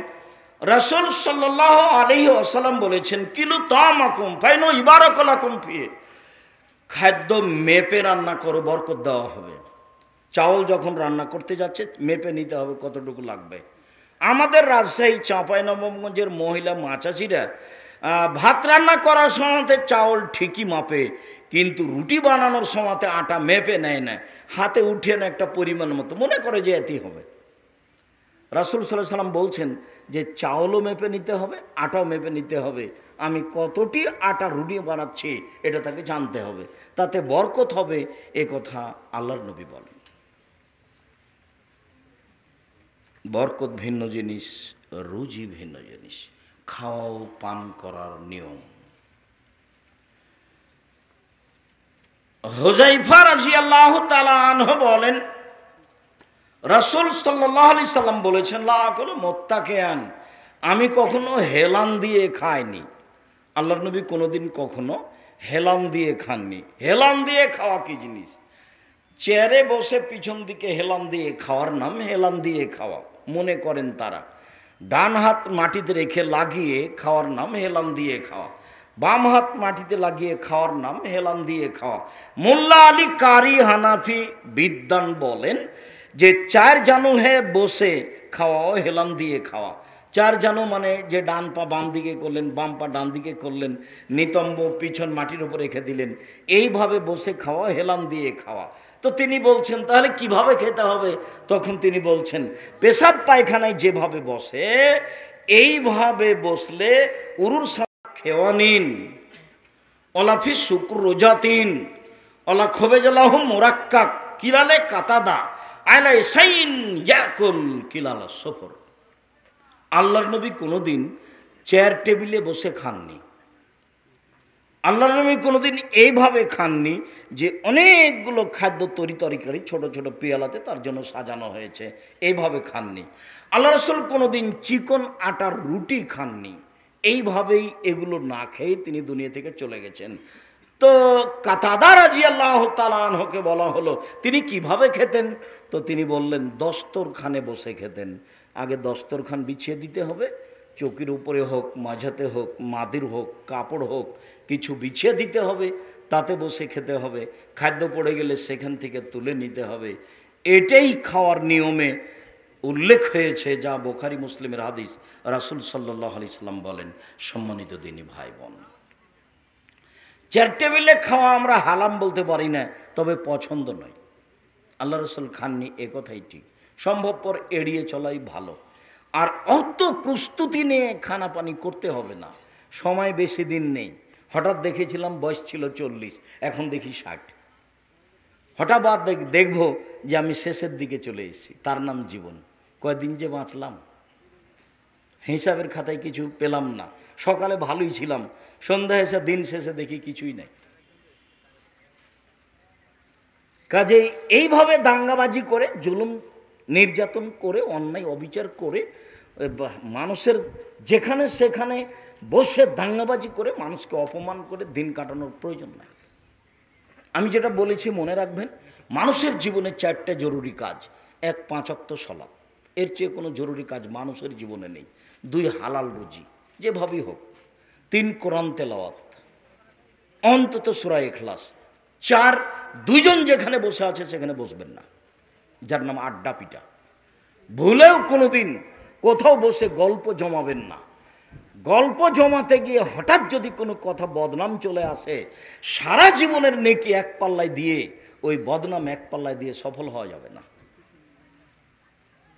রাসূল সাল্লাল্লাহু আলাইহি ওয়াসাল্লাম বলেছেন, কিলু তামাকুম ফাইনু ইবারাক লাকুম ফিহি, খাদ্য মেপে রান্না করো, বরকত দেওয়া হবে। চাউল যখন রান্না করতে যাচ্ছে মেপে নিতে হবে কতটুকু লাগবে। আমাদের রাজশাহী চাঁপাইনবাবগঞ্জের মহিলা মাচাচিরা ভাত রান্না করার সময়তে চাউল ঠিকই মাপে, কিন্তু রুটি বানানোর সময়তে আটা মেপে নেয় না, হাতে উঠিয়ে না একটা পরিমাণ মতো, মনে করে যে এতেই হবে। রাসূল সাল্লাল্লাহু আলাইহি ওয়াসাল্লাম বলছেন যে চাউলও মেপে নিতে হবে, আটাও মেপে নিতে হবে। আমি কতটি আটা রুটি বানাচ্ছি এটা তাকে জানতে হবে, তাতে বরকত হবে, এ কথা আল্লাহর নবী বলেন। বরকত ভিন্ন জিনিস, রুজি ভিন্ন জিনিস। খাওয়াও পান করার নিয়ম। হুযায়ফা রাদিয়াল্লাহু তাআলা আনহু বলেন, রাসূল সাল্লাল্লাহু আলাইহি সাল্লাম বলেছেন, লা আকুলু মুত্তাকিয়ান, আমি কখনো হেলান দিয়ে খাইনি। আল্লাহর নবী কোনোদিন কখনো হেলান দিয়ে খাননি। হেলান দিয়ে খাওয়া কি জিনিস? চেয়ারে বসে পিছন দিকে হেলান দিয়ে খাওয়ার নাম হেলান দিয়ে খাওয়া মনে করেন তারা। ডান হাত মাটিতে রেখে লাগিয়ে খাওয়ার নাম হেলান দিয়ে খাওয়া, বাম হাত মাটিতে লাগিয়ে খাওয়ার নাম হেলান দিয়ে খাওয়া। মোল্লা আলী কারি হানাফি বিদ্বান বলেন যে 4 জানু হে বসে খাওয়াও হেলান দিয়ে খাওয়া, চার জানো মানে যে ডান পা বাম দিকে করলেন, বাম পা ডান দিকে করলেন, নিতম্ব পিছন মাটির উপর রেখে দিলেন, এইভাবে বসে খাওয়া, হেলান দিয়ে খাওয়া। তো তিনি বলছেন তাহলে কিভাবে খেতে হবে? তখন তিনি বলছেন পেশাব পায়খানায় যেভাবে বসে এইভাবে বসলে উরুর খেওয়া নিন, অলাফি শুক্র রোজাতিন, অলা খোবেজালাহ মোরাক্কাক কিলালে কাতাদা আয়লা সাইন ইয়াকুল কিলালা সফর। আল্লাহর নবী কোনোদিন চেয়ার টেবিলে বসে খাননি। আল্লাহর নবী কোনোদিন এইভাবে খাননি যে অনেকগুলো খাদ্য তরিতরকারি ছোট ছোট পেয়ালাতে তার জন্য সাজানো হয়েছে, এইভাবে খাননি। আল্লাহ রাসূল কোনোদিন চিকন আটার রুটি খাননি। এইভাবেই এগুলো না খেয়ে তিনি দুনিয়া থেকে চলে গেছেন। তো কাতাদা রাদিয়াল্লাহু তাআলা আনহুকে বলা হলো তিনি কিভাবে খেতেন? তো তিনি বললেন দস্তরখানে বসে খেতেন। আগে দস্তরখান বিছিয়ে দিতে হবে, চৌকির উপরে হোক, মাঝাতে হোক, মাদির হোক, কাপড় হোক, কিছু বিছিয়ে দিতে হবে, তাতে বসে খেতে হবে। খাদ্য পড়ে গেলে সেখান থেকে তুলে নিতে হবে। এটাই খাওয়ার নিয়মে উল্লেখ হয়েছে, যা বুখারী মুসলিমের হাদিস। রাসূল সাল্লাল্লাহু আলাইহি সাল্লাম বলেন, সম্মানিত দিনী ভাই বোন, চেয়ার টেবিলে খাওয়া আমরা হালাম বলতে পারি না, তবে পছন্দ নয়। আল্লাহ রাসূল খাননি, এ কথাই ঠিক। সম্ভবপর এড়িয়ে চলাই ভালো। আর অত প্রস্তুতি নিয়ে খানা পানি করতে হবে না, সময় বেশি দিন নেই। হঠাৎ দেখেছিলাম বয়স ছিল 40, এখন দেখি 60। হঠাৎ দেখব যে আমি শেষের দিকে চলে এসেছি। তার নাম জীবন। কয়দিন যে বাঁচলাম, হিসাবের খাতায় কিছু পেলাম না। সকালে ভালোই ছিলাম, সন্ধ্যা এসে দিন শেষে দেখি কিছুই নাই। কাজেই এইভাবে দাঙ্গাবাজি করে, জুলুম নির্যাতন করে, অন্যায় অবিচার করে, মানুষের যেখানে সেখানে বসে দাঙ্গাবাজি করে মানুষকে অপমান করে দিন কাটানোর প্রয়োজন নাই। আমি যেটা বলেছি মনে রাখবেন, মানুষের জীবনে 4টা জরুরি কাজ। 1, 5 ওয়াক্ত সালাত। এর চেয়ে কোনো জরুরি কাজ মানুষের জীবনে নেই। 2, হালাল রুজি যেভাবেই হোক। 3, কোরআন তেলাওয়াত, অন্তত সূরা ইখলাস। 4, 2 জন যেখানে বসে আছে সেখানে বসবেন না, যার নাম আড্ডা পিটা। ভুলেও কোনোদিন কোথাও বসে গল্প জমাবেন না। গল্প জমাতে গিয়ে হঠাৎ যদি কোনো কথা বদনাম চলে আসে, সারা জীবনের নেকি এক পাল্লায় দিয়ে ওই বদনাম এক পাল্লায় দিয়ে সফল হওয়া যাবে না।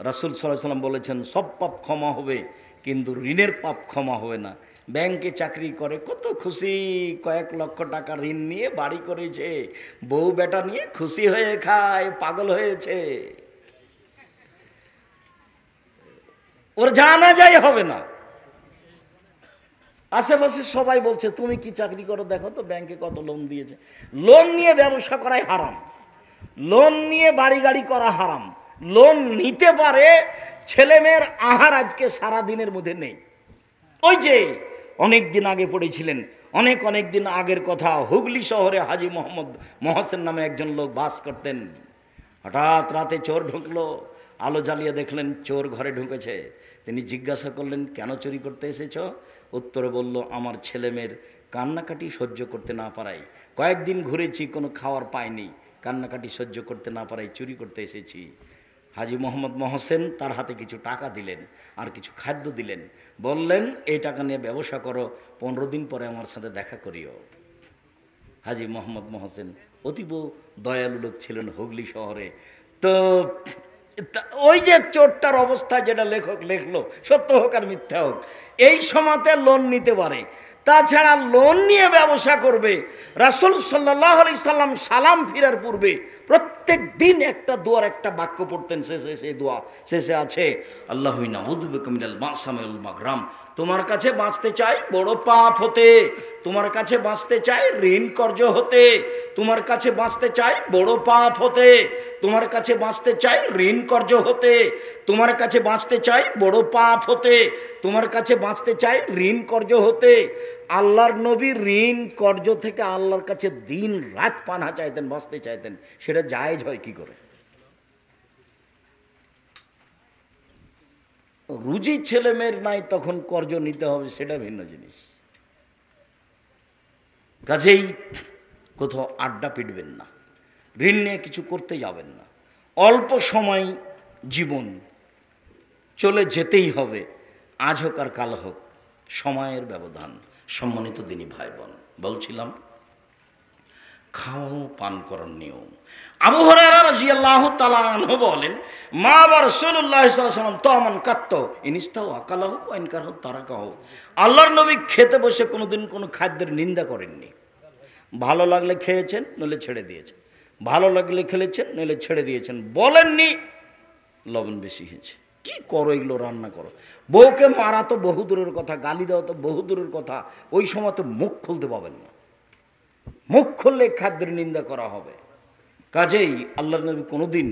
রাসূল সাল্লাল্লাহু আলাইহি ওয়াসাল্লাম বলেছেন সব পাপ ক্ষমা হবে, কিন্তু ঋণের পাপ ক্ষমা হবে না। ব্যাংকে চাকরি করে কত খুশি, কয়েক লক্ষ টাকা ঋণ নিয়ে বাড়ি করেছে, বউ বেটা নিয়ে খুশি হয়ে খায়, পাগল হয়েছে, ওর জানা যায় হবে না। আশেপাশে সবাই বলছে তুমি কি চাকরি করো, দেখো তো ব্যাংকে কত লোন দিয়েছে। লোন নিয়ে ব্যবসা করাই হারাম, লোন নিয়ে বাড়ি গাড়ি করা হারাম। লোন নিতে পারে, ছেলে মেয়ের আহার আজকে সারা দিনের মধ্যে নেই। ওই যে অনেক দিন আগে পড়েছিলেন, অনেক দিন আগের কথা, হুগলি শহরে হাজী মোহাম্মদ মহসেন নামে একজন লোক বাস করতেন। হঠাৎ রাতে চোর ঢুকলো, আলো জ্বালিয়ে দেখলেন চোর ঘরে ঢুকেছে। তিনি জিজ্ঞাসা করলেন কেন চুরি করতে এসেছ? উত্তরে বলল আমার ছেলে মেয়ের কান্নাকাটি সহ্য করতে না পারাই কয়েকদিন ঘুরেছি, কোনো খাওয়ার পাইনি, কান্নাকাটি সহ্য করতে না পারাই চুরি করতে এসেছি। হাজী মোহাম্মদ মহসেন তার হাতে কিছু টাকা দিলেন, আর কিছু খাদ্য দিলেন, বললেন এই টাকা নিয়ে ব্যবসা করো, 15 দিন পরে আমার সাথে দেখা করিও। হাজী মোহাম্মদ মহসেন অতীব দয়ালু লোক ছিলেন হুগলি শহরে। তো ওই যে চোরটার অবস্থা যেটা লেখক লেখলো, সত্য হোক আর মিথ্যা হোক, এই সময়তে লোন নিতে পারে, তাছাড়া লোন নিয়ে ব্যবসা করবে। রাসূল সাল্লাল্লাহু আলাইহি সাল্লাম সালাম ফিরার পূর্বে প্রত্যেক দিন একটা দোয়ার একটা বাক্য পড়তেন। শেষে সেই দোয়া শেষে আছে আল্লাহুম্মা নাউযু বিকা মিনাল মাসামি ওয়াল মাগরাম। তোমার কাছে বাঁচতে চাই বড় পাপ হতে, তোমার কাছে বাঁচতে চাই ঋণ কর্জ হতে, তোমার কাছে বাঁচতে চাই বড় পাপ হতে, তোমার কাছে বাঁচতে চাই ঋণ কর্জ হতে, তোমার কাছে বাঁচতে চাই বড় পাপ হতে, তোমার কাছে বাঁচতে চাই ঋণ কর্জ হতে। আল্লাহর নবী ঋণ কর্জ থেকে আল্লাহর কাছে দিন রাত পানা চাইতেন, বাঁচতে চাইতেন। সেটা জায়েজ হয় কি করে? রুজি ছেলে মেয়ের নাই, তখন কর্জ নিতে হবে, সেটা ভিন্ন জিনিস। কাজেই কোথাও আড্ডা পিটবেন না, ঋণ নিয়ে কিছু করতে যাবেন না। অল্প সময় জীবন, চলে যেতেই হবে। আজ হোক আর কাল হোক, সময়ের ব্যবধান। সম্মানিত দিনী ভাই বোন, বলছিলাম খাওয়া পান করার নিয়ম। আবু হুরায়রা রাদিয়াল্লাহু তাআলা আনহু বলেন, মা বা রাসূলুল্লাহ সাল্লাল্লাহু আলাইহি ওয়াসাল্লাম তামান কাত্ত ইনিস্তাও আকালাহু ওয়া ইনকারহু তারাকাহু। আল্লাহর নবী খেতে বসে কোনোদিন কোনো খাদ্যের নিন্দা করেননি। ভালো লাগলে খেয়েছেন, নইলে ছেড়ে দিয়েছেন, ভালো লাগলে খেলেছেন, নইলে ছেড়ে দিয়েছেন। বলেননি লবণ বেশি হয়েছে, কি করো এগুলো, রান্না করো। বউকে মারা তো বহু দূরের কথা, গালি দেওয়া তো বহু দূরের কথা, ওই সময় তো মুখ খুলতে পাবেন না। মুখ খুললে খাদ্যের নিন্দা করা হবে। কাজেই আল্লাহর নবী কোনোদিন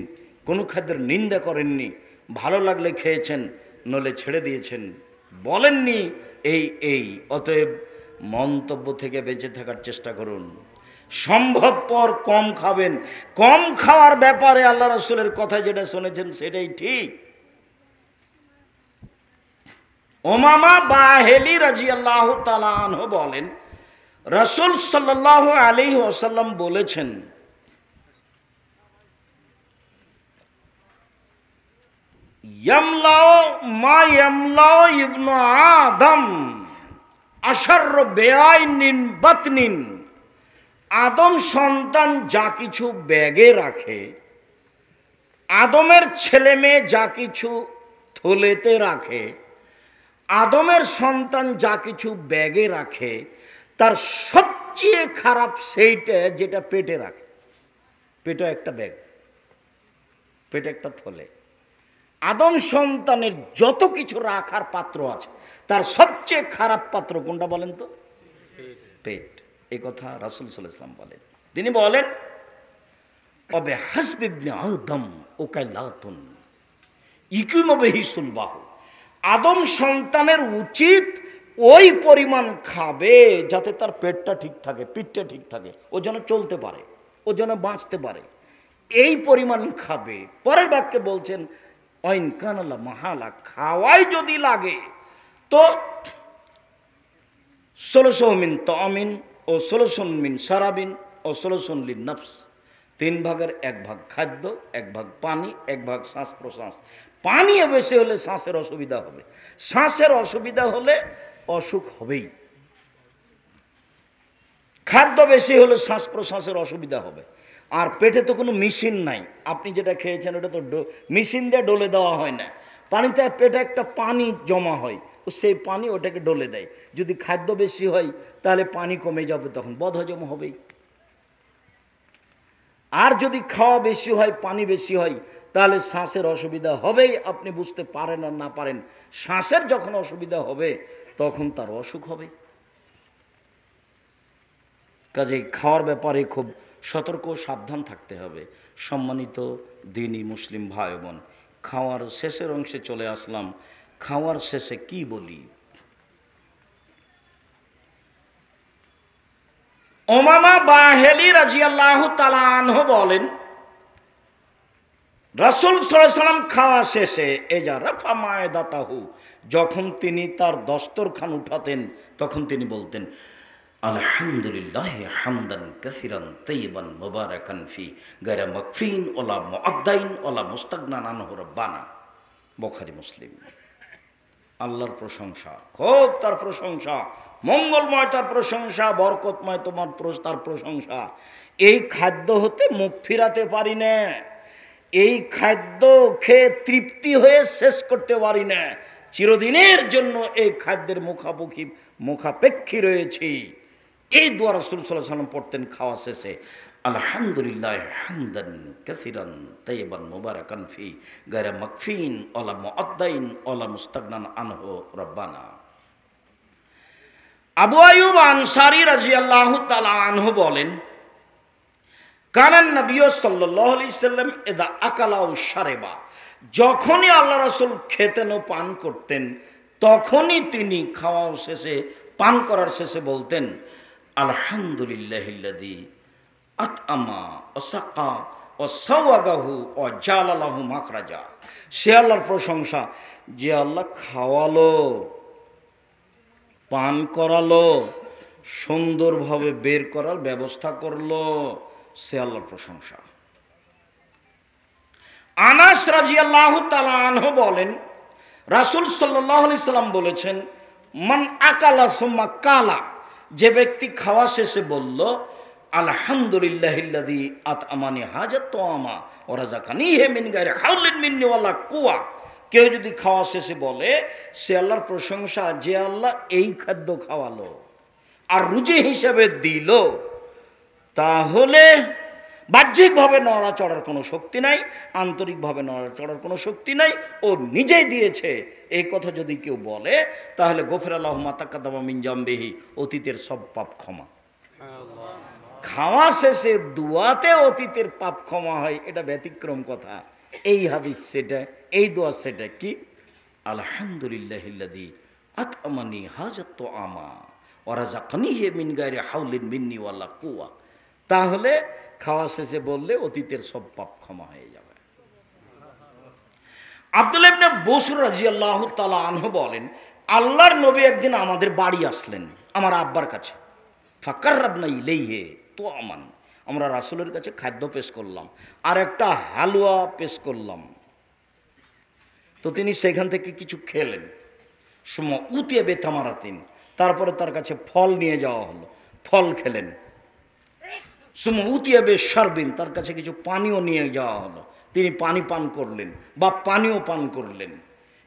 কোনো খাদ্যের নিন্দা করেননি। ভালো লাগলে খেয়েছেন, নলে ছেড়ে দিয়েছেন, বলেননি এই। অতএব মন্তব্য থেকে বেঁচে থাকার চেষ্টা করুন। সম্ভবপর কম খাবেন। কম খাওয়ার ব্যাপারে আল্লাহ রাসূলের কথা যেটা শুনেছেন সেটাই ঠিক। উমামা বাহিলি রাদিয়াল্লাহু তাআলা আনহু বলেন, রাসূল সাল্লাল্লাহু আলাইহি ওয়াসাল্লাম বলেছেন, ইয়ামলাউ মা ইয়ামলাউ ইবনু আদম আশাররু বিআইনিন বাতনিন। আদম সন্তান যা কিছু ব্যাগে রাখে, আদমের ছেলে মেয়ে যা কিছু থলেতে রাখে, আদমের সন্তান যা কিছু ব্যাগে রাখে, তার সবচেয়ে খারাপ সেইটা যেটা পেটে রাখে। পেটে একটা ব্যাগ, পেটে একটা থলে। আদম সন্তানের যত কিছু রাখার পাত্র আছে, তার সবচেয়ে খারাপ পাত্র কোনটা বলেন তো? পেট। এই কথা রাসূল সাল্লাল্লাহু আলাইহি ওয়াসাল্লাম বলেন। তিনি বলেন, অবে হাসবি ইবনে আদম ওকাইলাতুন ইকুম বিহি সুলবাহু। আদম সন্তানের উচিত ওই পরিমাণ খাবে যাতে তার পেটটা ঠিক থাকে, পিঠটা ঠিক থাকে, ও যেন চলতে পারে, ও যেন বাঁচতে পারে, এই পরিমাণ খাবে। পরের বাক্যে বলছেন, অইন কানালা মাহালা, খাওয়াই যদি লাগে তো 1600 মিন তামিন ও 1600 মিন সারাবিন ও 1600 লিন নফস। 3 ভাগের 1 ভাগ খাদ্য, 1 ভাগ পানি, 1 ভাগ শ্বাস প্রশ্বাস। পানি বেশি হলে শ্বাসের অসুবিধা হবে, শ্বাসের অসুবিধা হলে অসুখ হবেই। খাদ্য বেশি হলে শ্বাস প্রশ্বাসের অসুবিধা হবে। আর পেটে তো কোনো মেশিন নাই, আপনি যেটা খেয়েছেন ওটা তো মেশিন দিয়ে ডলে দেওয়া হয় না। পানিতে পেটে একটা পানি জমা হয়, সেই পানি ওটাকে ডলে দেয়। যদি খাদ্য বেশি হয় তাহলে পানি কমে যাবে, তখন বদহজম হবেই। আর যদি খাওয়া বেশি হয়, পানি বেশি হয়, তাহলে শ্বাসের অসুবিধা হবেই। আপনি বুঝতে পারেন আর না পারেন, শ্বাসের যখন অসুবিধা হবে তখন তার অসুখ হবে। কাজে খাওয়ার ব্যাপারে খুব সতর্ক সাবধান থাকতে হবে। সম্মানিত দ্বীনি মুসলিম ভাই বোন, খাওয়ার শেষের অংশে চলে আসলাম। খাওয়ার শেষে কি বলি? উমামা বাহিলি রাদিয়াল্লাহু তাআলা আনহু বলেন, রাসূল সাল্লাল্লাহু আলাইহি ওয়াসাল্লাম খাওয়া শেষে এজা রাফা মায়দাতাহু, যখন তিনি তার দস্তরখান উঠাতেন তখন তিনি বলতেন, আলহামদুলিল্লাহ হামদান কাসিরান তাইয়িবান মুবারাকান ফি গায়রা মাকফিন ওয়ালা মুআদ্দাইন ওয়ালা মুস্তাগনান আনহু রাব্বানা। বুখারী মুসলিম। আল্লাহর প্রশংসা, খুব তার প্রশংসা, মঙ্গলময় তার প্রশংসা, বরকতময় তার প্রশংসা। এই খাদ্য হতে মুখ ফিরাতে পারি না, এই খাদ্য খেয়ে তৃপ্তি হয়ে শেষ করতে পারি না, চিরদিনের জন্য এই খাদ্যের মুখাপেক্ষী রয়েছি। এই দোয়া রাসূল সাল্লাল্লাহু আলাইহি ওয়াসাল্লাম পড়তেন খাওয়া শেষে, আলহামদুলিল্লাহ হামদান কাসিরান তাইয়িবান মুবারাকান ফি গায়রা মাকফিন ওয়ালা মুআদ্দাইন ওয়ালা মুস্তাগনান আনহু রাব্বানা। আবু আইয়ুব আনসারী রাদিয়াল্লাহু তাআলা আনহু বলেন, কানান নবী সাল্লাল্লাহু আলাইহি সাল্লাম ইযা আকালা ও শারিবা, যখনই আল্লাহ রাসূল খেতেন ও পান করতেন তখনই তিনি খাওয়া শেষে, পান করার শেষে বলতেন, আলহামদুলিল্লাহিল্লাযী আতআমা ওয়া সাকা ওয়া সাওয়াগাহু ওয়া জাআলা লাহু মাখরাজা। সে আল্লাহর প্রশংসা যে আল্লাহ খাওয়ালো, পান করালো, সুন্দরভাবে বের করার ব্যবস্থা করলো, সে আল্লাহর প্রশংসা। আনাস রাদিয়াল্লাহু তাআলা আনহু বলেন, রাসূল সাল্লাল্লাহু আলাইহি সাল্লাম বলেছেন, মান আকালা সুম্মা কালা, যে ব্যক্তি খাওয়া শেষে বলল আলহামদুলিল্লাহিল্লাযী আতআমানি হাজাত তাআমা ওয়া রাযাকানিহি মিন গায়রি হাওলিন মিন্নি ওয়ালা কুওয়া, কেউ যদি খাওয়া শেষে বলে সে আল্লাহর প্রশংসা যে আল্লাহ এই খাদ্য খাওয়ালো আর রুজি হিসেবে দিল, তাহলে বাহ্যিকভাবে নড়াচড়ার কোনো শক্তি নাই, আন্তরিকভাবে নড়াচড়ার কোনো শক্তি নাই, ও নিজেই দিয়েছে এই কথা যদি কেউ বলে, তাহলে গফিরা লাহু মা তাকাদ্দামা মিন জামবিহি, অতীতের সব পাপ ক্ষমা। খাওয়া শেষে দুয়াতে অতীতের পাপ ক্ষমা হয়, এটা ব্যতিক্রম কথা। এই হাদিস সেটা, এই দোয়া সেটা কি? আলহামদুলিল্লাহিল্লাযী আতআমানি হাজাত তাআমা ওয়া রাযাকানিহি মিন গায়রি হাওলিন মিন্নি ওয়ালা কুওয়া। তাহলে খাওয়া শেষে বললে অতীতের সব পাপ ক্ষমা হয়ে যাবে। আব্দুল্লাহ ইবনে বসর রাদিয়াল্লাহু তাআলা আনহু বলেন, আল্লাহর নবী একদিন আমাদের বাড়ি আসলেন, আমার আব্বার কাছে। ফাকাররাবনা ইলাইহি তাআমান, আমরা রাসূলের কাছে খাদ্য পেশ করলাম আর একটা হালুয়া পেশ করলাম। তো তিনি সেখান থেকে কিছু খেলেন। সুম্মা উতিয়া বেতামারাতিন, তারপরে তার কাছে ফল নিয়ে যাওয়া হলো, ফল খেলেন। সুম্মা উতিয়া বেশারবিন, তার কাছে কিছু পানীয় নিয়ে যাওয়া হলো, তিনি পানি পান করলেন বা পানীয় পান করলেন।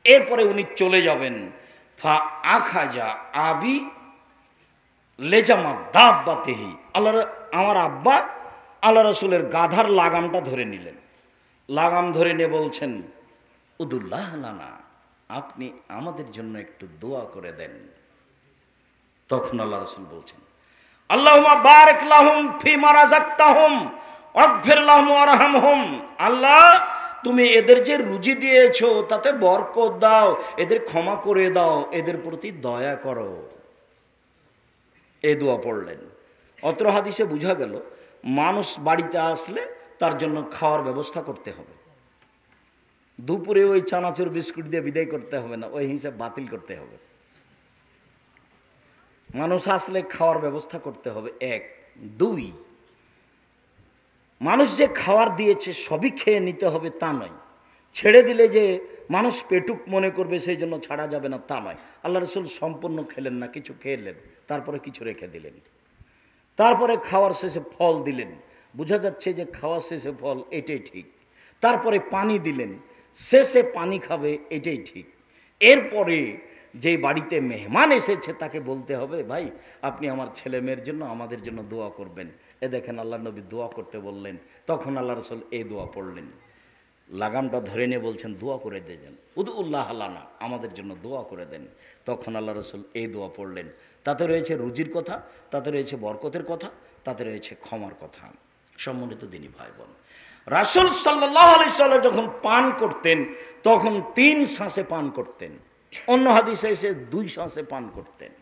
এরপরে উনি চলে যাবেন। ফা আখাজা আবি লেজামা দাব্বাতেহি, আমার আব্বা আল্লাহ রাসূলের গাধার লাগামটা ধরে নিলেন। লাগাম ধরে নিয়ে বলছেন, উদুল্লাহ লানা, আপনি আমাদের জন্য একটু দোয়া করে দেন। তখন আল্লাহ রাসূল বলছেন, আল্লাহুম্মা বারিক লাহুম ফিমা রাযাকতাহুম ওয়াগফির লাহুম ওয়ারহামহুম, আল্লাহ তুমি এদের যে রুজি দিয়েছো তাতে বরকত দাও, এদের ক্ষমা করে দাও, এদের প্রতি দয়া করো। এই দোয়া পড়লেন। অত্র হাদিসে বোঝা গেল মানুষ বাড়িতে আসলে তার জন্য খাওয়ার ব্যবস্থা করতে হবে। দুপুরে ওই চানাচুর বিস্কুট দিয়ে বিদায় করতে হবে না, ওই হিসাব বাতিল করতে হবে। মানুষ আসলে খাওয়ার ব্যবস্থা করতে হবে, এক। দুই, মানুষ যে খাওয়ার দিয়েছে সবই খেয়ে নিতে হবে তা নয়। ছেড়ে দিলে যে মানুষ পেটুক মনে করবে সেই জন্য ছাড়া যাবে না তা নয়। আল্লাহ রাসূল সম্পূর্ণ খেলেন না, কিছু খেলেন, তারপরে কিছু রেখে দিলেন। তারপরে খাওয়ার শেষে ফল দিলেন, বোঝা যাচ্ছে যে খাওয়ার শেষে ফল, এটাই ঠিক। তারপরে পানি দিলেন, শেষে পানি খাবে, এটাই ঠিক। এরপরে যে বাড়িতে মেহমান এসেছে তাকে বলতে হবে, ভাই আপনি আমার ছেলে মেয়ের জন্য আমাদের জন্য দোয়া করবেন। এ দেখেন আল্লাহ নবী দোয়া করতে বললেন, তখন আল্লাহ রাসূল এই দোয়া পড়লেন। লাগামটা ধরে নিয়ে বলছেন দোয়া করে দেন, উদুল্লাহ লানা, আমাদের জন্য দোয়া করে দেন। তখন আল্লাহ রাসূল এই দোয়া পড়লেন। তাতে রয়েছে রুজির কথা, তাতে রয়েছে বরকতের কথা, তাতে রয়েছে ক্ষমার কথা। সম্মানিত দিনী ভাই বোন, রাসূল সাল্লাল্লাহু আলাইহি সাল্লাম যখন পান করতেন তখন 3 শ্বাসে পান করতেন, অন্য হাদিসে এসে 2 শ্বাসে পান করতেন।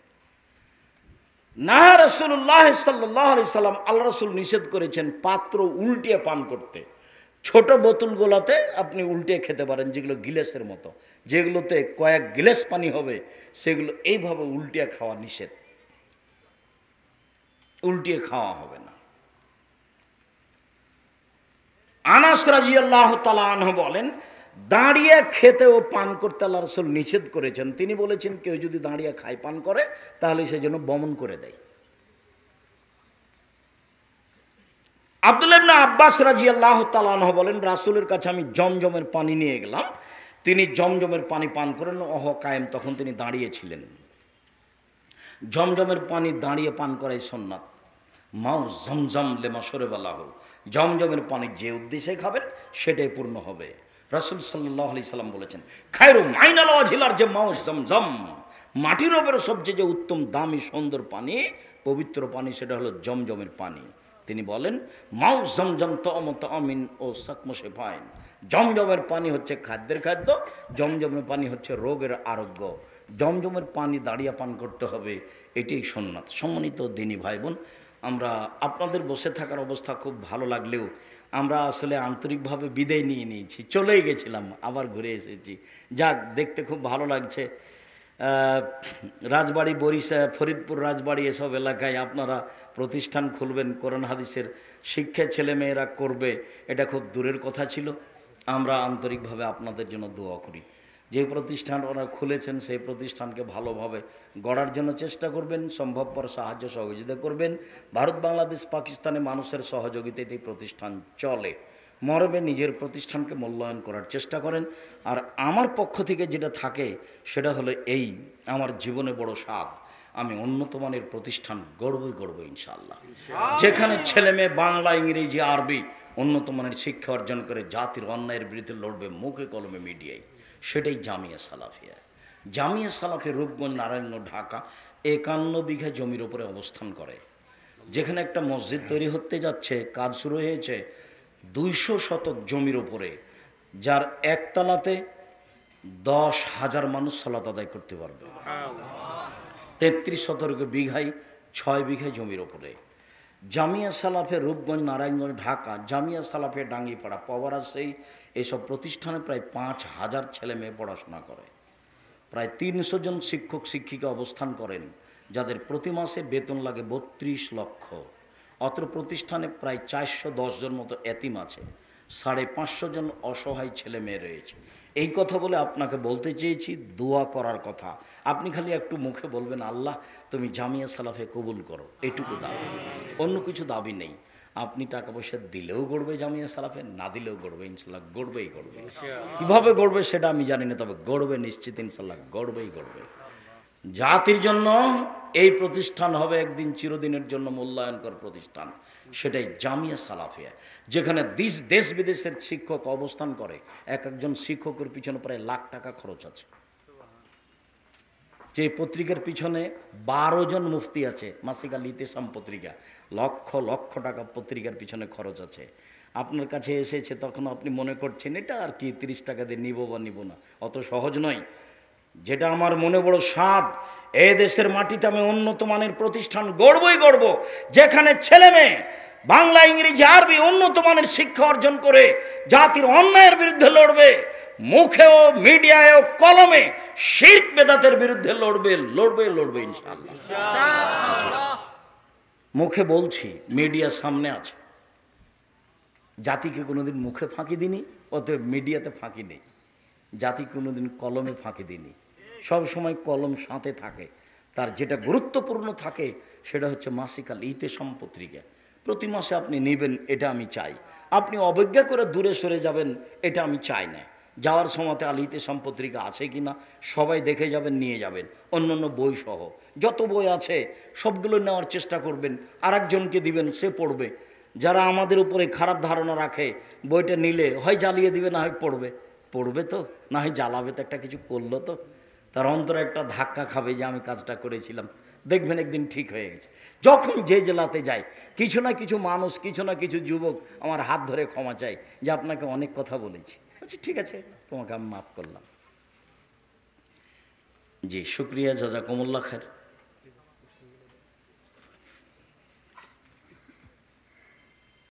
না, রাসূলুল্লাহ সাল্লাল্লাহু আলাইহি সাল্লাম, আল্লাহ রাসূল নিষেধ করেছেন পাত্র উল্টিয়ে পান করতে। ছোট বোতলগুলোতে আপনি উল্টিয়ে খেতে পারেন, যেগুলো গিলাসের মতো, যেগুলোতে কয়েক গিলাস পানি হবে সেগুলো এইভাবে উল্টিয়ে খাওয়া নিষেধ, উল্টিয়ে খাওয়া হবে না। আনাস রাদিয়াল্লাহু তাআলা আনহু বলেন, দাঁড়িয়ে খেতে ও পান করতে আল্লাহ রাসূল নিষেধ করেছেন। তিনি বলেছেন কেউ যদি দাঁড়িয়ে খায় পান করে তাহলে সে যেন বমন করে দেয়। আব্দুল্লাহ ইবনে আব্বাস রাদিয়াল্লাহু তাআলা আনহু বলেন, রাসূলের কাছে আমি জমজমের পানি নিয়ে গেলাম, তিনি জমজমের পানি পান করেন। কায়েম, তখন তিনি দাঁড়িয়ে ছিলেন। জমজমের পানি দাঁড়িয়ে পান করাই সুন্নাত। মাও জমজম লেমা শরবালাহু, জমজমের পানি যে উদ্দেশ্যে খাবেন সেটাই পূর্ণ হবে। রাসূল সাল্লাল্লাহু আলাইহি সাল্লাম বলেছেন, খায়রু মাইনাল ওয়াজিলার যে মাও জমজম, মাটির উপরে সবচেয়ে যে উত্তম দামি সুন্দর পানি, পবিত্র পানি, সেটা হলো জমজমের পানি। তিনি বলেন, মাও জমজম তামিন ও সাকমো শেফাইন, জমজমের পানি হচ্ছে খাদ্যের খাদ্য, জমজমের পানি হচ্ছে রোগের আরোগ্য। জমজমের পানি দাঁড়িয়ে পান করতে হবে, এটাই সুন্নাত। সম্মানিত দিনী ভাই বোন, আমরা আপনাদের বসে থাকার অবস্থা খুব ভালো লাগলেও আমরা আসলে আন্তরিকভাবে বিদায় নিয়ে নিয়েছি, চলেই গেছিলাম, আবার ঘুরে এসেছি। যাক, দেখতে খুব ভালো লাগছে। রাজবাড়ি, বরিশা, ফরিদপুর রাজবাড়ি, এসব এলাকায় আপনারা প্রতিষ্ঠান খুলবেন, কোরআন হাদিসের শিক্ষা ছেলেমেয়েরা করবে, এটা খুব দূরের কথা ছিল। আমরা আন্তরিকভাবে আপনাদের জন্য দোয়া করি। যে প্রতিষ্ঠান ওনারা খুলেছেন সেই প্রতিষ্ঠানকে ভালোভাবে গড়ার জন্য চেষ্টা করবেন, সম্ভবপর সাহায্য সহযোগিতা করবেন। ভারত, বাংলাদেশ, পাকিস্তানে মানুষের সহযোগিতায় এই প্রতিষ্ঠান চলে। মরমে নিজের প্রতিষ্ঠানকে মূল্যায়ন করার চেষ্টা করেন। আর আমার পক্ষ থেকে যেটা থাকে সেটা হলো এই, আমার জীবনে বড় স্বাদ, আমি উন্নত মানের প্রতিষ্ঠান গড়বই ইনশাআল্লাহ, যেখানে ছেলে মেয়ে বাংলা, ইংরেজি, আরবি উন্নত মানের শিক্ষা অর্জন করে জাতির অন্যায়ের বিরুদ্ধে লড়বে মুখে কলমে মিডিয়ায়। সেটাই জামিয়া সালাফিয়া। জামিয়া সালাফিয়া রূপগঞ্জ, নারায়ণগঞ্জ, ঢাকা 51 বিঘা জমির উপরে অবস্থান করে, যেখানে একটা মসজিদ তৈরি হতে যাচ্ছে, কাজ শুরু হয়েছে 200 শতক জমির উপরে, যার একতলাতে 10,000 মানুষ সালাত আদায় করতে পারবে। 33 শতক বিঘায় 6 বিঘা জমির ওপরে। জামিয়া সালাফে রূপগঞ্জ, নারায়ণগঞ্জ, ঢাকা, জামিয়া সালাফে ডাঙ্গিপাড়া, পাওয়ারা, সেই এইসব প্রতিষ্ঠানে প্রায় 5,000 ছেলে মেয়ে পড়াশোনা করে। প্রায় 300 জন শিক্ষক শিক্ষিকা অবস্থান করেন, যাদের প্রতি মাসে বেতন লাগে 32 লক্ষ। অত্র প্রতিষ্ঠানে প্রায় 410 জন মতো এতিম আছে, 550 জন অসহায় ছেলে মেয়ে রয়েছে। এই কথা বলে আপনাকে বলতে চেয়েছি দোয়া করার কথা। আপনি খালি একটু মুখে বলবেন, আল্লাহ তুমি জামিয়া সালাফে কবুল করো, এটুকু দাবি, অন্য কিছু দাবি নেই। আপনি টাকা পয়সা দিলেও গড়বে জামিয়া সালাফে, না দিলেও গড়বে, ইনশাল্লাহ গড়বেই গড়বে। কীভাবে গড়বে সেটা আমি জানি না, তবে গড়বে নিশ্চিত, ইনশাল্লাহ গড়বেই গড়বে। জাতির জন্য এই প্রতিষ্ঠান হবে একদিন চিরদিনের জন্য মূল্যায়নকর প্রতিষ্ঠান, সেটাই জামিয়া সালাফিয়া, যেখানে দেশ বিদেশের শিক্ষক অবস্থান করে। একজন শিক্ষকের পিছনে প্রায় লাখ টাকা খরচ আছে। যে পত্রিকার পিছনে 12 জন মুফতি আছে, মাসিক আল ইতিসাম পত্রিকা, লক্ষ লক্ষ টাকা পত্রিকার পিছনে খরচ আছে। আপনার কাছে এসেছে, তখন আপনি মনে করছেন এটা আর কি 30 টাকা দিয়ে নিব বা নিব না, অত সহজ নয়। যেটা আমার মনে বড় স্বাদ, এ দেশের মাটিতে আমি উন্নত মানের প্রতিষ্ঠান গড়বই গড়ব, যেখানে ছেলে মেয়ে বাংলা, ইংরেজি, আরবি উন্নত মানের শিক্ষা অর্জন করে জাতির অন্যায়ের বিরুদ্ধে লড়বে, মুখেও মিডিয়ায়ও কলমে শিরক বেদাতের বিরুদ্ধে লড়বে ইনশাআল্লাহ। মুখে বলছি, মিডিয়া সামনে আছে, জাতিকে কোনোদিন মুখে ফাঁকি দিনি, অতএব মিডিয়াতে ফাঁকি নেই। জাতি কোনোদিন কলমে ফাঁকি দিনি, সব সময় কলম সাথে থাকে। তার যেটা গুরুত্বপূর্ণ থাকে সেটা হচ্ছে মাসিক আল ইতিসাম পত্রিকা। প্রতি মাসে আপনি নেবেন, এটা আমি চাই। আপনি অবজ্ঞা করে দূরে সরে যাবেন, এটা আমি চাই না। যাওয়ার সময়তে আল ইতিসাম পত্রিকা আছে কি না সবাই দেখে যাবেন, নিয়ে যাবেন। অন্যান্য বই সহ যত বই আছে সবগুলো নেওয়ার চেষ্টা করবেন, আরেকজনকে দিবেন, সে পড়বে। যারা আমাদের উপরে খারাপ ধারণা রাখে, বইটা নিলে হয় জ্বালিয়ে দিবে, না হয় পড়বে তো, না হয় জ্বালাবে তো, একটা কিছু করলো তো, তার অন্তরে একটা ধাক্কা খাবে যে আমি কাজটা করেছিলাম, দেখবেন একদিন ঠিক হয়ে গেছে। যখন যে জেলাতে যায়, কিছু না কিছু মানুষ, কিছু না কিছু যুবক আমার হাত ধরে ক্ষমা চায় যে আপনাকে অনেক কথা বলেছি। আচ্ছা ঠিক আছে, তোমাকে আমি মাফ করলাম। জি শুক্রিয়া, জাযাকুমুল্লাহ খায়ের।